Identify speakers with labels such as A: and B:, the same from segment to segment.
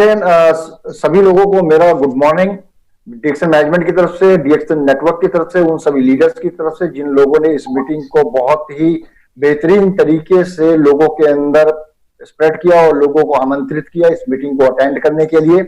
A: सभी लोगों को मेरा गुड मॉर्निंग। डीएक्सन मैनेजमेंट की तरफ से, डीएक्सन नेटवर्क की तरफ से, उन सभी लीडर्स की तरफ से जिन लोगों ने इस मीटिंग को बहुत ही बेहतरीन तरीके से लोगों के अंदर स्प्रेड किया और लोगों को आमंत्रित किया इस मीटिंग को अटेंड करने के लिए।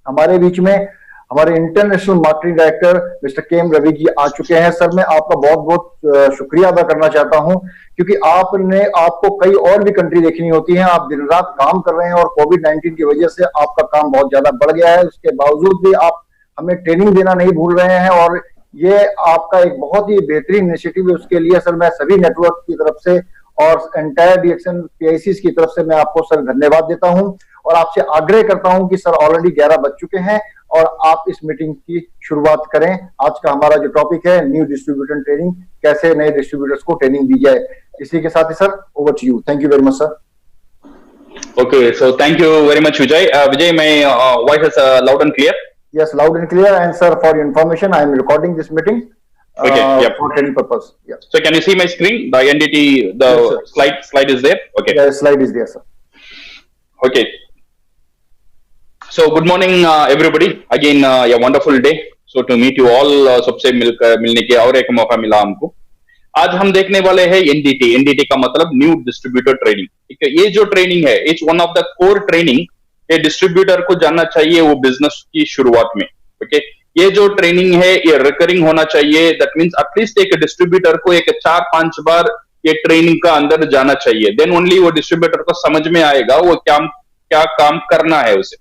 A: हमारे बीच में हमारे international marketing director mister K M Ravi ji चुके हैं। सर, मैं आपका बहुत बहुत शुक्रिया अदा करना चाहता हूं, क्योंकि आपको कई और भी कंट्री देखनी होती हैं। आप दिन रात काम कर रहे हैं और कोविड-19 की वजह से आपका काम बहुत ज्यादा बढ़ गया है। उसके बावजूद भी आप हमें ट्रेनिंग देना नहीं भूल रहे हैं और ये आपका एक बहुत ही बेहतरीन इनिशिएटिव है। उसके लिए सर मैं सभी नेटवर्क की तरफ से और एंटायर डीएक्सन पीआईसीज की तरफ से मैं आपको सर धन्यवाद देता हूं और आपसे आग्रह करता हूं कि सर ऑलरेडी 11 बज चुके हैं और आप इस मीटिंग की शुरुआत करें। आज का हमारा जो टॉपिक है न्यू डिस्ट्रीब्यूटर ट्रेनिंग, कैसे नए डिस्ट्रीब्यूटर्स को ट्रेनिंग दी जाए। इसी के साथ ही sir over to you. Thank you very much sir.
B: Okay, so thank you very much, Vijay. Vijay, my voice is loud and clear?
A: Yes, loud and clear. And sir, for your information, I am recording this meeting for training purpose. Yeah.
B: So can you see my screen? The NDT, the yes, slide is there? Okay.
A: Yeah, slide is there, sir.
B: Okay. So good morning, everybody. Again, a wonderful day. So to meet you all, सबसे मिलने के और एक मौका मिला हमको। आज हम देखने वाले हैं एनडीटी। एनडीटी का मतलब न्यू डिस्ट्रीब्यूटर ट्रेनिंग। ठीक है, ये जो ट्रेनिंग है it's one of the core training ये डिस्ट्रीब्यूटर को जानना चाहिए वो बिजनेस की शुरुआत में। ओके, ये जो ट्रेनिंग है ये रिकरिंग होना चाहिए। दैट मींस एटलीस्ट एक डिस्ट्रीब्यूटर को एक 4-5 बार ये ट्रेनिंग का अंदर जाना चाहिए। देन ओनली वो डिस्ट्रीब्यूटर को समझ में आएगा वो क्या काम करना है उसे।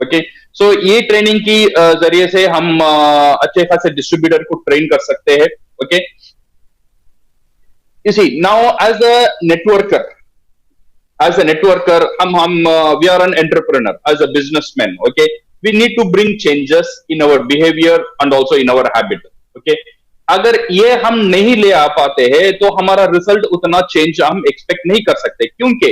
B: ओके, सो ये ट्रेनिंग की जरिए से हम अच्छे खासे डिस्ट्रीब्यूटर को ट्रेन कर सकते हैं। Okay, you see now as a networker we are an entrepreneur, as a businessman. Okay, we need to bring changes in our behavior and also in our habit. Okay, अगर ये हम नहीं ले आ पाते हैं तो हमारा रिजल्ट उतना चेंज हम एक्सपेक्ट नहीं कर सकते, क्योंकि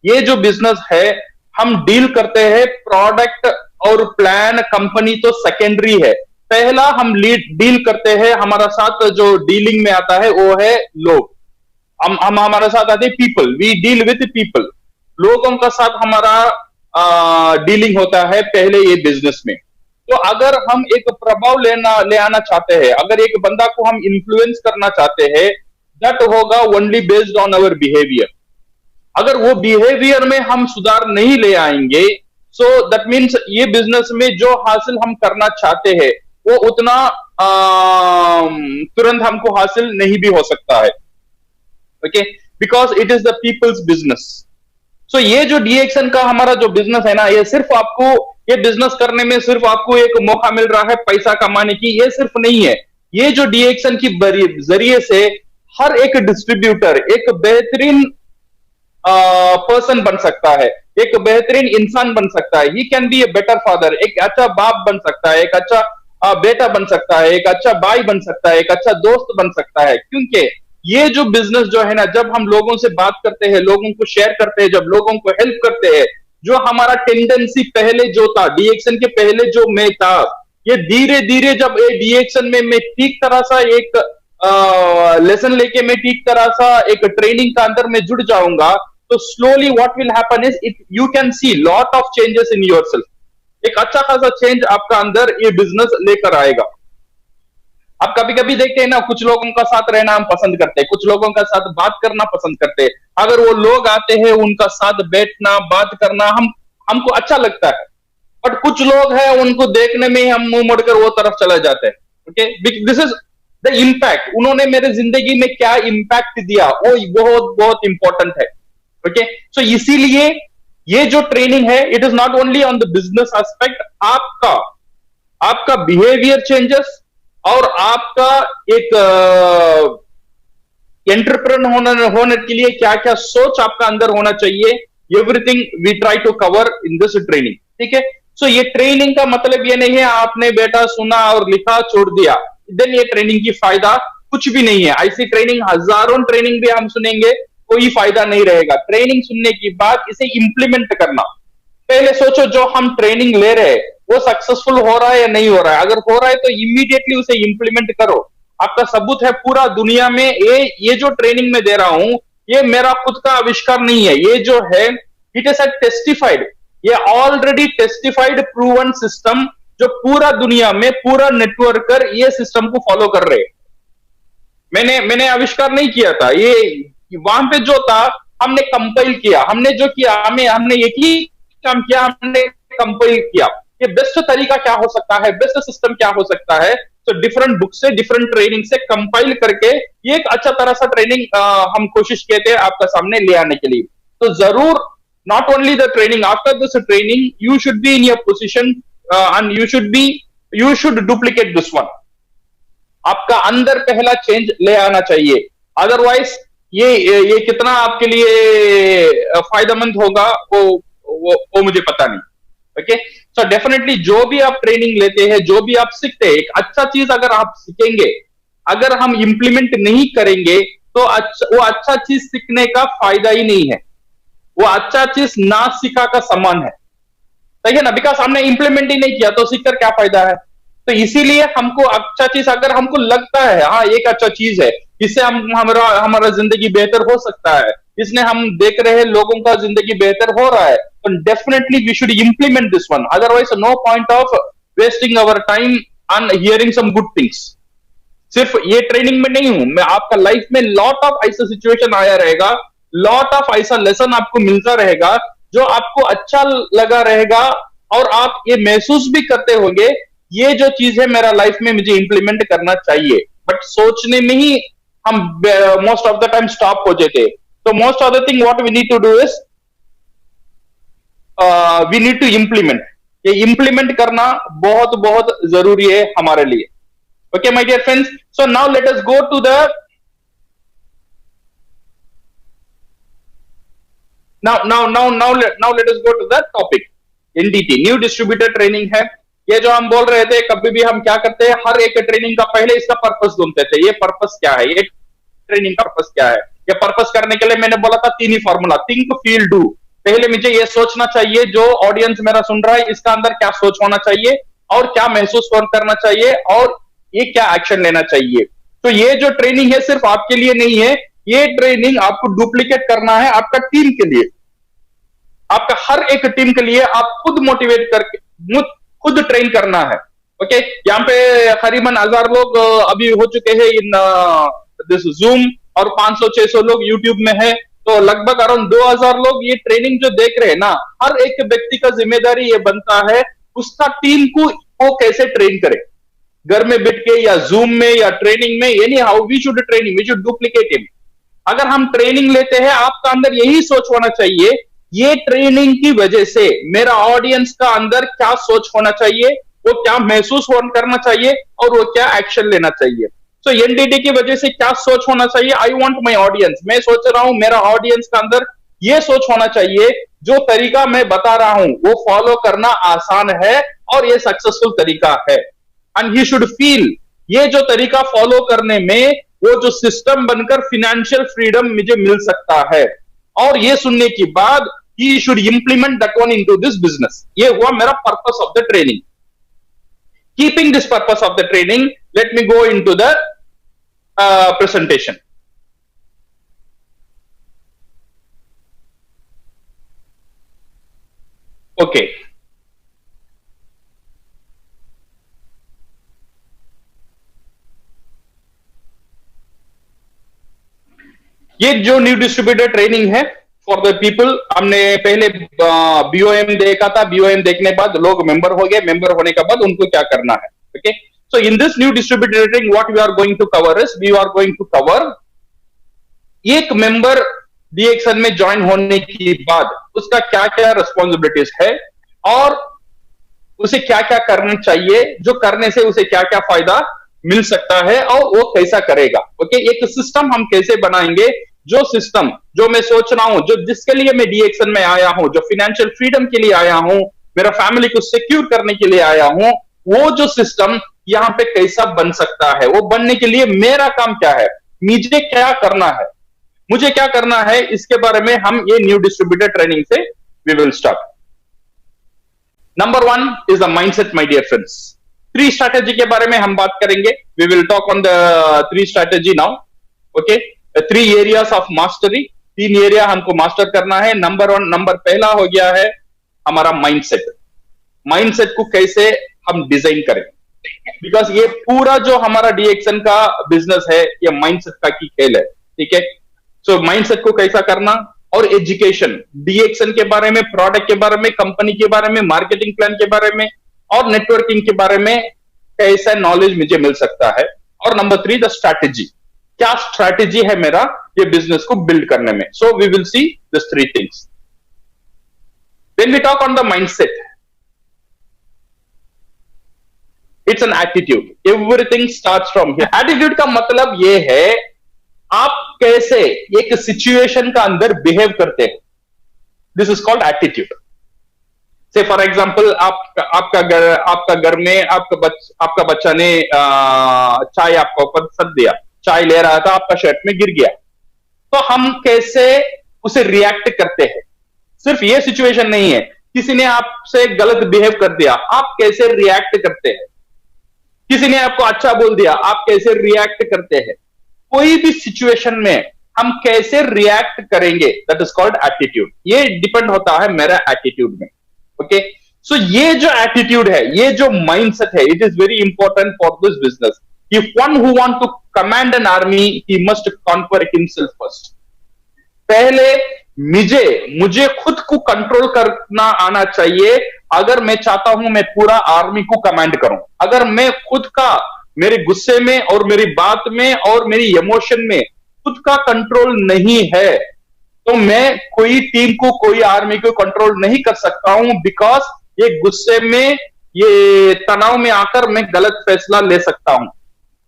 B: ये जो बिजनेस है हम डील करते हैं प्रोडक्ट और प्लान कंपनी तो सेकेंडरी है। पहला हम डील करते हैं, हमारा साथ जो डीलिंग में आता है वो है लोग। हम हमारे साथ आते हैं people, we deal with people. लोगों का साथ हमारा डीलिंग होता है पहले ये बिजनेस में। तो अगर हम एक प्रभाव ले आना चाहते हैं, अगर एक बंदा को हम इन्फ्लुएंस करना चाहते हैं, दैट होगा only based on our behaviour. अगर वो बिहेवियर में हम सुधार नहीं ले आएंगे, सो दैट मीन्स ये बिजनेस में जो हासिल हम करना चाहते हैं वो उतना तुरंत हमको हासिल नहीं भी हो सकता है। Okay, because it is the people's business. So ये जो डीएक्सन का हमारा जो बिजनेस है ना, ये सिर्फ आपको ये बिजनेस करने में सिर्फ आपको एक मौका मिल रहा है पैसा कमाने की, ये सिर्फ नहीं है। ये जो डीएक्सन की जरिए से हर एक डिस्ट्रीब्यूटर एक बेहतरीन पर्सन बन सकता है, एक बेहतरीन इंसान बन सकता है। He can be a better father, एक अच्छा बाप बन सकता है, एक अच्छा बेटा बन सकता है, एक अच्छा भाई बन सकता है, एक अच्छा दोस्त बन सकता है। क्योंकि ये जो बिजनेस जो है ना, जब हम लोगों से बात करते हैं, लोगों को शेयर करते हैं, जब लोगों को हेल्प करते हैं, जो हमारा टेंडेंसी पहले जो था डीएक्सन के पहले जो मैं था, ये धीरे धीरे जब ये डीएक्सन में मैं ठीक तरह सा एक लेसन लेके मैं ठीक तरह सा एक ट्रेनिंग का अंदर में जुड़ जाऊंगा, तो slowly what will happen is it you can see lot of changes in yourself. एक अच्छा खासा चेंज आपका अंदर ये बिजनेस लेकर आएगा। अब कभी कभी देखते हैं ना, कुछ लोगों का साथ रहना हम पसंद करते हैं, कुछ लोगों का साथ बात करना पसंद करते हैं। अगर वो लोग आते हैं उनका साथ बैठना बात करना हमको अच्छा लगता है, बट कुछ लोग हैं उनको देखने में हम मुंह मोड़कर वो तरफ चले जाते हैं। Okay, this is the impact. उन्होंने मेरे जिंदगी में क्या इम्पैक्ट दिया वो बहुत बहुत इंपॉर्टेंट है। ओके, सो इसीलिए ये जो ट्रेनिंग है it is not only on the business aspect. आपका बिहेवियर चेंजेस और आपका एक एंटरप्रेन्योर होने के लिए क्या क्या सोच आपका अंदर होना चाहिए, everything we try to cover in this training. ठीक है, सो ये ट्रेनिंग का मतलब ये नहीं है आपने बेटा सुना और लिखा छोड़ दिया, देन ये ट्रेनिंग की फायदा कुछ भी नहीं है। ऐसी ट्रेनिंग हजारों ट्रेनिंग भी हम सुनेंगे, कोई फायदा नहीं रहेगा। ट्रेनिंग सुनने के बाद इसे इंप्लीमेंट करना। पहले सोचो जो हम ट्रेनिंग ले रहे हैं वो सक्सेसफुल हो रहा है या नहीं हो रहा है। अगर हो रहा है तो इमीडिएटली उसे इंप्लीमेंट करो। आपका सबूत है पूरा दुनिया में, ये जो ट्रेनिंग में दे रहा हूं ये मेरा खुद का आविष्कार नहीं है, ये जो है इट इज टेस्टिफाइड। ये ऑलरेडी टेस्टिफाइड प्रूवन सिस्टम, जो पूरा दुनिया में पूरा नेटवर्कर ये सिस्टम को फॉलो कर रहे। मैंने आविष्कार नहीं किया था ये, वहां पे जो था हमने कंपाइल किया, हमने जो किया हमने एक ही काम किया, हमने कंपाइल किया ये बेस्ट तरीका क्या हो सकता है, बेस्ट सिस्टम क्या हो सकता है। तो डिफरेंट बुक से, डिफरेंट ट्रेनिंग से कंपाइल करके ये एक अच्छा तरह सा ट्रेनिंग हम कोशिश किए थे आपका सामने ले आने के लिए। तो जरूर not only the training, after this training you should be in your position and you should duplicate this one। आपका अंदर पहला चेंज ले आना चाहिए, अदरवाइज ये कितना आपके लिए फायदेमंद होगा वो मुझे पता नहीं। ओके, सो डेफिनेटली जो भी आप ट्रेनिंग लेते हैं, जो भी आप सीखते हैं, एक अच्छा चीज अगर आप सीखेंगे, अगर हम इंप्लीमेंट नहीं करेंगे तो वो अच्छा चीज सीखने का फायदा ही नहीं है, वो अच्छा चीज ना सीखा का समान है, सही है ना। बिकॉज हमने इंप्लीमेंट ही नहीं किया तो सीखकर क्या फायदा है। तो इसीलिए हमको अच्छा चीज अगर हमको लगता है हाँ एक अच्छा चीज है, इससे हमारा जिंदगी बेहतर हो सकता है, इसने हम देख रहे हैं लोगों का जिंदगी बेहतर हो रहा है, तो definitely we should implement this one. Otherwise no point of wasting our time on hearing some good things. सिर्फ ये ट्रेनिंग में नहीं हूं मैं, आपका लाइफ में लॉट ऑफ ऐसा सिचुएशन आया रहेगा, लॉट ऑफ ऐसा लेसन आपको मिलता रहेगा जो आपको अच्छा लगा रहेगा, और आप ये महसूस भी करते होंगे ये जो चीज है मेरा लाइफ में मुझे इंप्लीमेंट करना चाहिए। बट सोचने में ही हम most of the time stop हो जाते। तो most of the thing what we need to do is we need to implement. ये इंप्लीमेंट करना बहुत बहुत जरूरी है हमारे लिए। Okay my dear friends, so now let us go to the now let us go to the topic। NDT new distributor training है। ये जो हम बोल रहे थे, कभी भी हम क्या करते हैं, हर एक ट्रेनिंग का पहले इसका पर्पस ढूंढते थे। ये पर्पस क्या है, ये ट्रेनिंग का पर्पस क्या है। ये पर्पस करने के लिए मैंने बोला था 3 ही फॉर्मूला, थिंक फील डू। पहले मुझे ये सोचना चाहिए, जो ऑडियंस मेरा सुन रहा है इसका अंदर क्या सोच होना चाहिए और क्या महसूस करना चाहिए और ये क्या एक्शन लेना चाहिए। तो ये जो ट्रेनिंग है सिर्फ आपके लिए नहीं है, ये ट्रेनिंग आपको डुप्लीकेट करना है आपका टीम के लिए, आपका हर एक टीम के लिए। आप खुद मोटिवेट करके खुद ट्रेन करना है। ओके, यहाँ पे करीबन 1000 लोग अभी हो चुके हैं इन दिस जूम, और 500-600 लोग यूट्यूब में है, तो लगभग अराउंड 2000 लोग ये ट्रेनिंग जो देख रहे हैं ना। हर एक व्यक्ति का जिम्मेदारी ये बनता है उसका टीम को वो कैसे ट्रेन करे, घर में बैठ के या जूम में या ट्रेनिंग में, यानी how we should training, we should duplicate him. अगर हम ट्रेनिंग लेते हैं, आपका अंदर यही सोच होना चाहिए, ये ट्रेनिंग की वजह से मेरा ऑडियंस का अंदर क्या सोच होना चाहिए, वो क्या महसूस करना चाहिए और वो क्या एक्शन लेना चाहिए। सो एनडीटी की वजह से क्या सोच होना चाहिए, आई वॉन्ट माई ऑडियंस, मैं सोच रहा हूं मेरा ऑडियंस का अंदर ये सोच होना चाहिए, जो तरीका मैं बता रहा हूं वो फॉलो करना आसान है और ये सक्सेसफुल तरीका है। एंड ही शुड फील ये जो तरीका फॉलो करने में वो जो सिस्टम बनकर फिनेंशियल फ्रीडम मुझे मिल सकता है, और ये सुनने के बाद he should implement that one into this business. ये हुआ मेरा purpose of the training. Keeping this purpose of the training, let me go into the presentation. Okay, ये जो न्यू डिस्ट्रीब्यूटर ट्रेनिंग है फॉर द पीपल, हमने पहले BOM देखा था, बीओएम देखने बाद लोग मेंबर हो गए, मेंबर होने के बाद उनको क्या करना है। Okay, so in this new distributor training what we are going to cover is, we are going to cover एक मेंबर डीएक्सन में ज्वाइन होने के बाद उसका क्या क्या रिस्पॉन्सिबिलिटीज है और उसे क्या क्या करना चाहिए, जो करने से उसे क्या क्या फायदा मिल सकता है और वो कैसा करेगा। ओके, एक सिस्टम हम कैसे बनाएंगे, जो सिस्टम जो मैं सोच रहा हूं, जो जिसके लिए मैं डीएक्सन में आया हूं, जो फाइनेंशियल फ्रीडम के लिए आया हूं, मेरा फैमिली को सिक्योर करने के लिए आया हूं, वो जो सिस्टम यहां पे कैसा बन सकता है, वो बनने के लिए मेरा काम क्या है, मुझे क्या करना है, मुझे क्या करना है, इसके बारे में हम ये न्यू डिस्ट्रीब्यूटर ट्रेनिंग से we will start. Number 1 is the mindset my dear friends. 3 strategy के बारे में हम बात करेंगे। We will talk on the 3 strategy now. Okay, 3 areas of mastery, 3 area हमको मास्टर करना है। नंबर 1, नंबर पहला हो गया है हमारा माइंडसेट को कैसे हम डिजाइन करें, बिकॉज ये पूरा जो हमारा डीएक्सन का बिजनेस है ये माइंडसेट का की खेल है, ठीक है। सो माइंडसेट को कैसा करना, और एजुकेशन डीएक्सन के बारे में, प्रोडक्ट के बारे में, कंपनी के बारे में, मार्केटिंग प्लान के बारे में और नेटवर्किंग के बारे में कैसा नॉलेज मुझे मिल सकता है। और नंबर 3 द स्ट्रैटेजी, क्या स्ट्रैटेजी है मेरा ये बिजनेस को बिल्ड करने में। So we will see this 3 things. When we talk on the mindset, it's an attitude, everything starts from here. Attitude का मतलब ये है आप कैसे एक सिचुएशन का अंदर बिहेव करते हैं, दिस इज कॉल्ड एटीट्यूड। से फॉर एग्जांपल आपका घर में आपका बच्चा ने चाय आपका ऊपर सट दिया, चाय ले रहा था, आपका शर्ट में गिर गया, तो हम कैसे उसे रिएक्ट करते हैं। सिर्फ ये सिचुएशन नहीं है, किसी ने आपसे गलत बिहेव कर दिया, आप कैसे रिएक्ट करते हैं। किसी ने आपको अच्छा बोल दिया, आप कैसे रिएक्ट करते हैं। कोई भी सिचुएशन में हम कैसे रिएक्ट करेंगे, दैट इज कॉल्ड एटीट्यूड। ये डिपेंड होता है मेरा एटीट्यूड में। ओके, सो ये जो एटीट्यूड है, ये जो माइंडसेट है, it is very important for this business. If one who want to command an army, he must conquer himself first. पहले मुझे खुद को कंट्रोल करना आना चाहिए। अगर मैं चाहता हूं मैं पूरा आर्मी को कमांड करूं, अगर मैं खुद का मेरे गुस्से में और मेरी बात में और मेरी इमोशन में खुद का कंट्रोल नहीं है, तो मैं कोई टीम को, कोई आर्मी को कंट्रोल नहीं कर सकता हूं। बिकॉज ये गुस्से में, ये तनाव में आकर मैं गलत फैसला ले सकता हूं।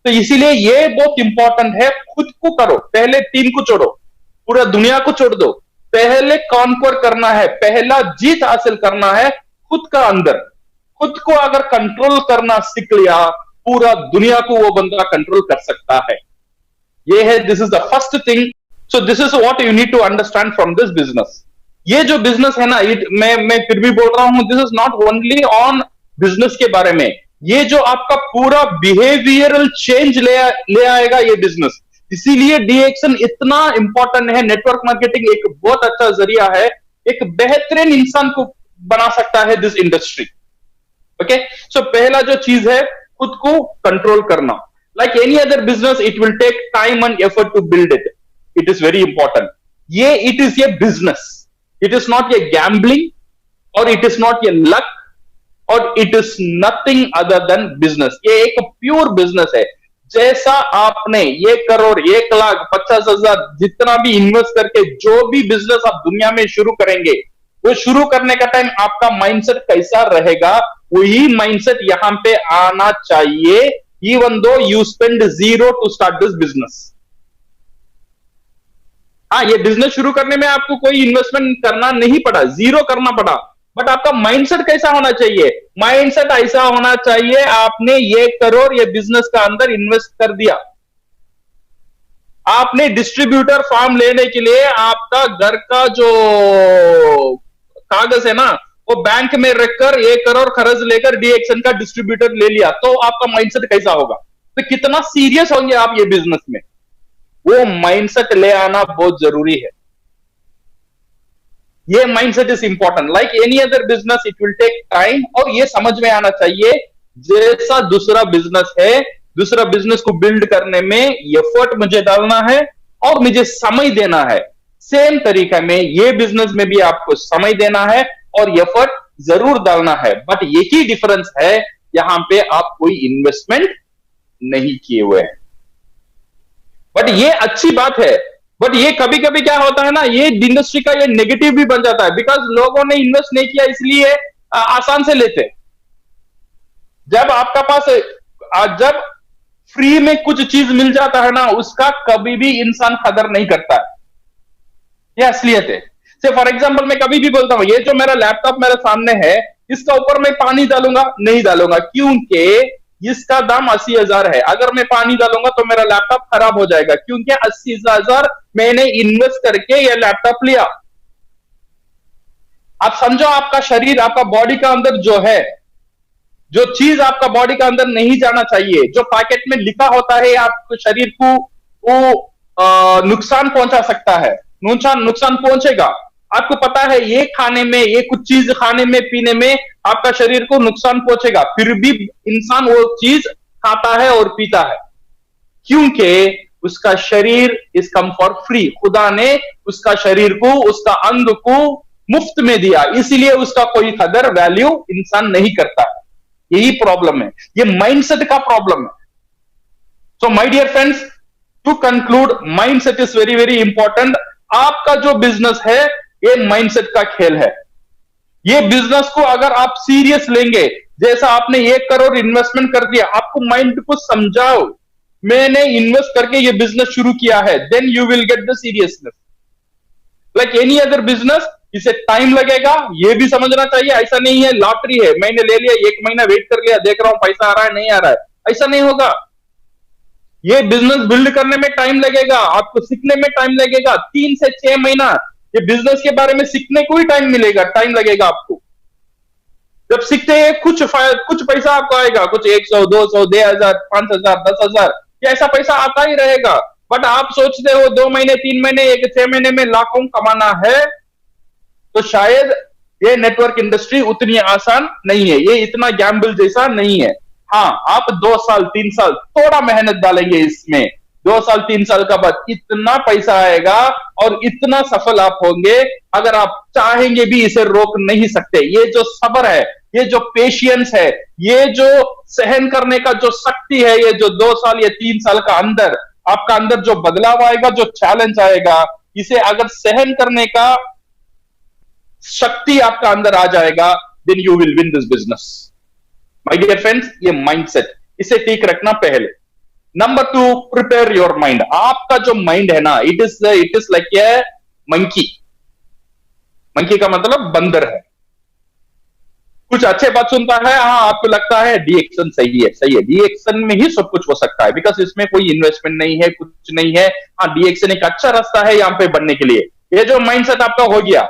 B: तो इसीलिए ये बहुत इंपॉर्टेंट है, खुद को करो, पहले टीम को छोड़ो, पूरा दुनिया को छोड़ दो। पहले कॉन्क्वर करना है, पहला जीत हासिल करना है खुद का अंदर। खुद को अगर कंट्रोल करना सीख लिया, पूरा दुनिया को वो बंदा कंट्रोल कर सकता है। ये है, this is the first thing. So this is what you need to understand from this business. ये जो बिजनेस है ना, मैं फिर भी बोल रहा हूं, this is not only on business के बारे में। ये जो आपका पूरा बिहेवियरल चेंज ले आएगा ये बिजनेस। इसीलिए डीएक्सन इतना इंपॉर्टेंट है। नेटवर्क मार्केटिंग एक बहुत अच्छा जरिया है, एक बेहतरीन इंसान को बना सकता है दिस इंडस्ट्री। ओके, सो पहला जो चीज है, खुद को कंट्रोल करना। Like any other business, it will take time and effort to build it. It is very important. It is a business, it is not a gambling और it is not a luck और it is nothing other than business. ये एक pure business है। जैसा आपने 1 करोड़, 1 लाख, 50,000 जितना भी invest करके जो भी बिजनेस आप दुनिया में शुरू करेंगे, वो शुरू करने का टाइम आपका माइंडसेट कैसा रहेगा, वही माइंडसेट यहां पे आना चाहिए। Even though you spend 0 to start this business. हाँ, ये बिजनेस शुरू करने में आपको कोई इन्वेस्टमेंट करना नहीं पड़ा, 0 करना पड़ा। बट आपका माइंडसेट कैसा होना चाहिए? माइंडसेट ऐसा होना चाहिए, आपने 1 करोड़ ये बिजनेस का अंदर इन्वेस्ट कर दिया। आपने डिस्ट्रीब्यूटर फॉर्म लेने के लिए आपका घर का जो कागज है ना, वो बैंक में रखकर 1 करोड़ खर्च लेकर डीएक्सन का डिस्ट्रीब्यूटर ले लिया, तो आपका माइंडसेट कैसा होगा? तो कितना सीरियस होंगे आप ये बिजनेस में? वो माइंडसेट ले आना बहुत जरूरी है। ये mindset is important. Like any other business, it will take time. और ये समझ में आना चाहिए, जैसा दूसरा बिजनेस है, दूसरा बिजनेस को बिल्ड करने में एफर्ट मुझे डालना है और मुझे समय देना है, सेम तरीका में ये बिजनेस में भी आपको समय देना है और एफर्ट जरूर डालना है। बट एक ही डिफरेंस है, यहां पे आप कोई इन्वेस्टमेंट नहीं किए हुए हैं। बट ये अच्छी बात है। बट ये कभी कभी क्या होता है ना, ये इंडस्ट्री का ये नेगेटिव भी बन जाता है, बिकॉज लोगों ने इन्वेस्ट नहीं किया इसलिए आसान से लेते। जब आपका पास जब फ्री में कुछ चीज मिल जाता है ना, उसका कभी भी इंसान कदर नहीं करता है। ये असलियत है। से फॉर एग्जांपल मैं कभी भी बोलता हूं, ये जो मेरा लैपटॉप मेरे सामने है, इसका ऊपर मैं पानी डालूंगा? नहीं डालूंगा, क्योंकि इसका दाम 80,000 है। अगर मैं पानी डालूंगा तो मेरा लैपटॉप खराब हो जाएगा, क्योंकि 80,000 मैंने इन्वेस्ट करके ये लैपटॉप लिया। आप समझो, आपका शरीर, आपका बॉडी का अंदर जो है, जो चीज आपका बॉडी का अंदर नहीं जाना चाहिए, जो पैकेट में लिखा होता है, आपको शरीर को वो नुकसान पहुंचा सकता है, नुकसान पहुंचेगा। आपको पता है ये खाने में, ये कुछ चीज खाने में पीने में आपका शरीर को नुकसान पहुंचेगा, फिर भी इंसान वो चीज खाता है और पीता है, क्योंकि उसका शरीर इज कम फॉर फ्री। खुदा ने उसका शरीर को, उसका अंग को मुफ्त में दिया, इसलिए उसका कोई कदर वैल्यू इंसान नहीं करता। यही प्रॉब्लम है, ये माइंडसेट का प्रॉब्लम है। So my dear friends, to conclude, mindset is very very important. आपका जो बिजनेस है ये माइंडसेट का खेल है। ये बिजनेस को अगर आप सीरियस लेंगे, जैसा आपने 1 करोड़ इन्वेस्टमेंट कर दिया, आपको माइंड को समझाओ मैंने इन्वेस्ट करके ये बिजनेस शुरू किया है, then you will get the seriousness. Like any other business, इसे टाइम लगेगा, ये भी समझना चाहिए। ऐसा नहीं है लॉटरी है, मैंने ले लिया, 1 महीना वेट कर लिया, देख रहा हूं पैसा आ रहा है नहीं आ रहा है, ऐसा नहीं होगा। ये बिजनेस बिल्ड करने में टाइम लगेगा, आपको सीखने में टाइम लगेगा, 3 से 6 महीना ये बिजनेस के बारे में सीखने को ही टाइम लगेगा आपको। जब सीखते हैं कुछ पैसा आपको आएगा, कुछ 100, 200, 1000, 5000, 10,000, ये ऐसा पैसा आता ही रहेगा। बट आप सोचते हो 2 महीने, 3 महीने, 6 महीने में लाखों कमाना है, तो शायद ये नेटवर्क इंडस्ट्री उतनी आसान नहीं है, ये इतना गैम्बल जैसा नहीं है। हाँ, आप 2 साल 3 साल थोड़ा मेहनत डालेंगे इसमें, 2 साल 3 साल का बाद इतना पैसा आएगा और इतना सफल आप होंगे, अगर आप चाहेंगे भी इसे रोक नहीं सकते। ये जो सब्र है, ये जो पेशियंस है, ये जो सहन करने का जो शक्ति है, ये जो 2 साल या 3 साल का अंदर आपका अंदर जो बदलाव आएगा, जो चैलेंज आएगा, इसे अगर सहन करने का शक्ति आपका अंदर आ जाएगा, then you will win this business. My dear friends, ये माइंडसेट, इसे ठीक रखना पहले। Number 2, prepare your mind. आपका जो माइंड है ना, it is like a monkey. Monkey का मतलब बंदर है, कुछ अच्छे बात सुनता है, हाँ आपको लगता है डीएक्शन सही है, डीएक्शन में ही सब कुछ हो सकता है, बिकॉज इसमें कोई इन्वेस्टमेंट नहीं है, कुछ नहीं है। हाँ, डीएक्शन एक अच्छा रास्ता है यहाँ पे बनने के लिए। ये जो माइंडसेट आपका हो गया,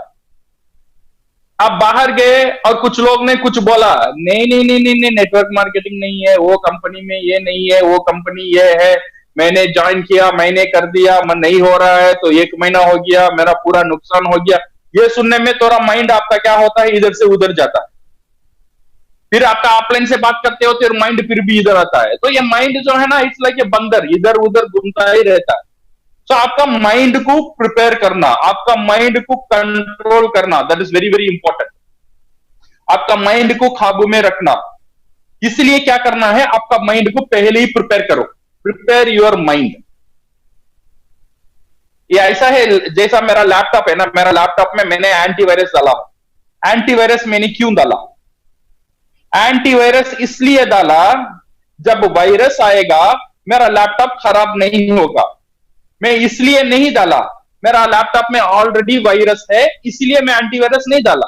B: आप बाहर गए और कुछ लोग ने कुछ बोला, नहीं, नेटवर्क मार्केटिंग नहीं है, वो कंपनी में ये नहीं है, वो कंपनी ये है, मैंने ज्वाइन किया, मैंने कर दिया, मन नहीं हो रहा है, तो 1 महीना हो गया, मेरा पूरा नुकसान हो गया। ये सुनने में थोड़ा माइंड आपका क्या होता है, इधर से उधर जाता है। फिर आपका ऑफलाइन से बात करते हो तो माइंड फिर भी इधर आता है। तो ये माइंड जो है ना, इट्स लाइक ए बंदर, इधर उधर घूमता ही रहता है। तो आपका माइंड को प्रिपेयर करना, आपका माइंड को कंट्रोल करना, that is very very important. आपका माइंड को काबू में रखना, इसलिए क्या करना है, आपका माइंड को पहले ही प्रिपेयर करो। Prepare your mind. ये ऐसा है जैसा मेरा लैपटॉप है ना, मेरा लैपटॉप में मैंने एंटीवायरस डाला। एंटीवायरस मैंने क्यों डाला? एंटीवायरस इसलिए डाला, जब वायरस आएगा मेरा लैपटॉप खराब नहीं होगा। मैं इसलिए नहीं डाला, मेरा लैपटॉप में ऑलरेडी वायरस है, इसलिए मैं एंटीवायरस नहीं डाला।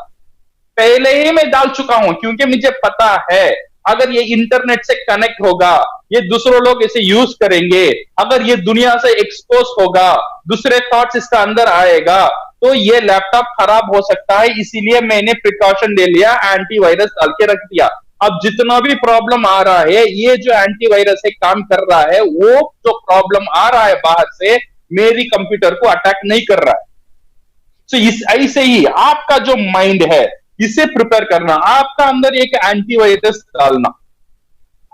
B: पहले ही मैं डाल चुका हूं, क्योंकि मुझे पता है अगर ये इंटरनेट से कनेक्ट होगा, ये दूसरे लोग इसे यूज करेंगे, अगर ये दुनिया से एक्सपोज होगा, दूसरे थॉट्स इसका अंदर आएगा, तो ये लैपटॉप खराब हो सकता है। इसीलिए मैंने प्रिकॉशन ले लिया, एंटीवायरस डाल के रख दिया। अब जितना भी प्रॉब्लम आ रहा है, ये जो एंटीवायरस है काम कर रहा है, वो जो प्रॉब्लम आ रहा है बाहर से, मेरी कंप्यूटर को अटैक नहीं कर रहा है। तो इस ऐसे ही आपका जो माइंड है, इसे प्रिपेयर करना, आपका अंदर एक एंटीवायरस डालना,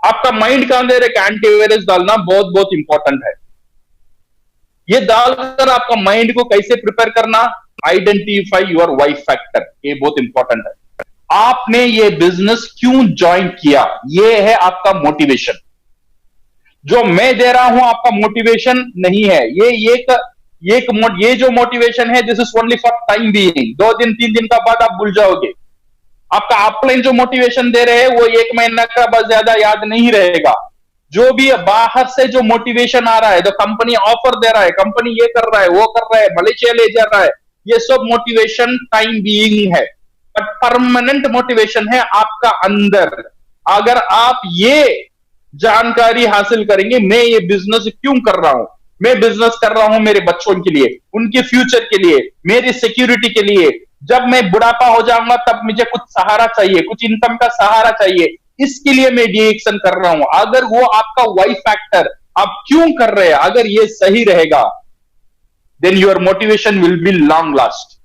B: आपका माइंड का अंदर एक एंटीवायरस डालना बहुत बहुत इंपॉर्टेंट है। ये डालकर आपका माइंड को कैसे प्रिपेयर करना, आइडेंटिफाई योर वाई फैक्टर, ये बहुत इंपॉर्टेंट है। आपने ये बिजनेस क्यों ज्वाइन किया, ये है आपका मोटिवेशन। जो मैं दे रहा हूं आपका मोटिवेशन नहीं है, ये जो मोटिवेशन है, this is only for time being. 2 दिन 3 दिन का बाद आप भूल जाओगे। आपका ऑफलाइन जो मोटिवेशन दे रहे हैं वो 1 महीना का बस ज्यादा याद नहीं रहेगा। जो भी बाहर से जो मोटिवेशन आ रहा है, तो कंपनी ऑफर दे रहा है, कंपनी ये कर रहा है, वो कर रहा है, मलेशिया ले जा रहा है, ये सब मोटिवेशन टाइम बीइंग है। बट परमानेंट मोटिवेशन है आपका अंदर। अगर आप ये जानकारी हासिल करेंगे, मैं ये बिजनेस क्यों कर रहा हूं, मैं बिजनेस कर रहा हूं मेरे बच्चों के लिए, उनके फ्यूचर के लिए, मेरी सिक्योरिटी के लिए। जब मैं बुढ़ापा हो जाऊंगा तब मुझे कुछ सहारा चाहिए, कुछ इनकम का सहारा चाहिए, इसके लिए मैं डीएक्शन कर रहा हूं। अगर वो आपका वाई फैक्टर आप क्यों कर रहे हैं, अगर ये सही रहेगा, then your motivation will be long last.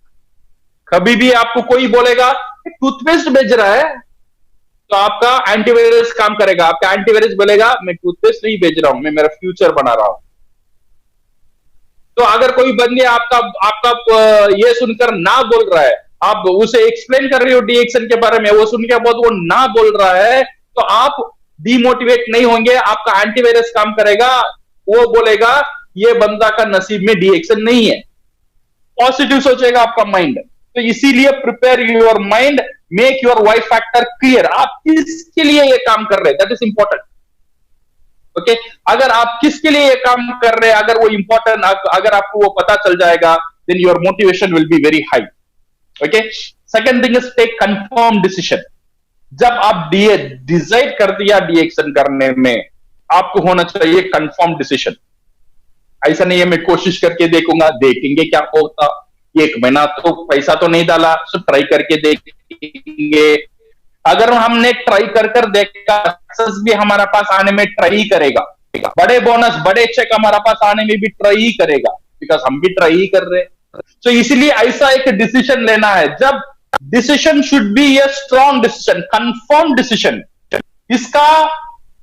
B: कभी भी आपको कोई बोलेगा टूथपेस्ट बेच रहा है तो आपका एंटीवायरस काम करेगा, आपका एंटीवायरस बोलेगा मैं टूथपेस्ट नहीं बेच रहा हूं, मैं मेरा फ्यूचर बना रहा हूं। तो अगर कोई बंदे आपका आपका ये सुनकर ना बोल रहा है, आप उसे एक्सप्लेन कर रहे हो डीएक्शन के बारे में, वो सुन के बहुत वो ना बोल रहा है, तो आप डिमोटिवेट नहीं होंगे, आपका एंटीवायरस काम करेगा, वो बोलेगा ये बंदा का नसीब में डीएक्शन नहीं है, पॉजिटिव सोचेगा आपका माइंड। तो इसीलिए prepare your mind, make your why factor clear, आप किसके लिए ये काम कर रहे हैं, दैट इज इंपॉर्टेंट। ओके अगर आप किसके लिए ये काम कर रहे हैं, अगर वो इंपॉर्टेंट, अगर आपको वो पता चल जाएगा, then your motivation will be very high. Okay second thing is take confirm decision. जब आप डिसाइड कर दिया डीएक्शन करने में, आपको होना चाहिए कंफर्म डिसीजन। ऐसा नहीं है मैं कोशिश करके देखूंगा, देखेंगे क्या होता, 1 महीना तो पैसा तो नहीं डाला, सो ट्राई करके देखेंगे। अगर हमने ट्राई कर देखा, सक्सेस भी हमारा पास आने में ट्राई करेगा, बड़े बोनस बड़े चेक हमारा पास आने में भी ट्राई करेगा, बिकॉज हम भी ट्राई कर रहे हैं। तो इसलिए ऐसा एक डिसीजन लेना है, जब decision should be a strong decision, confirm decision, इसका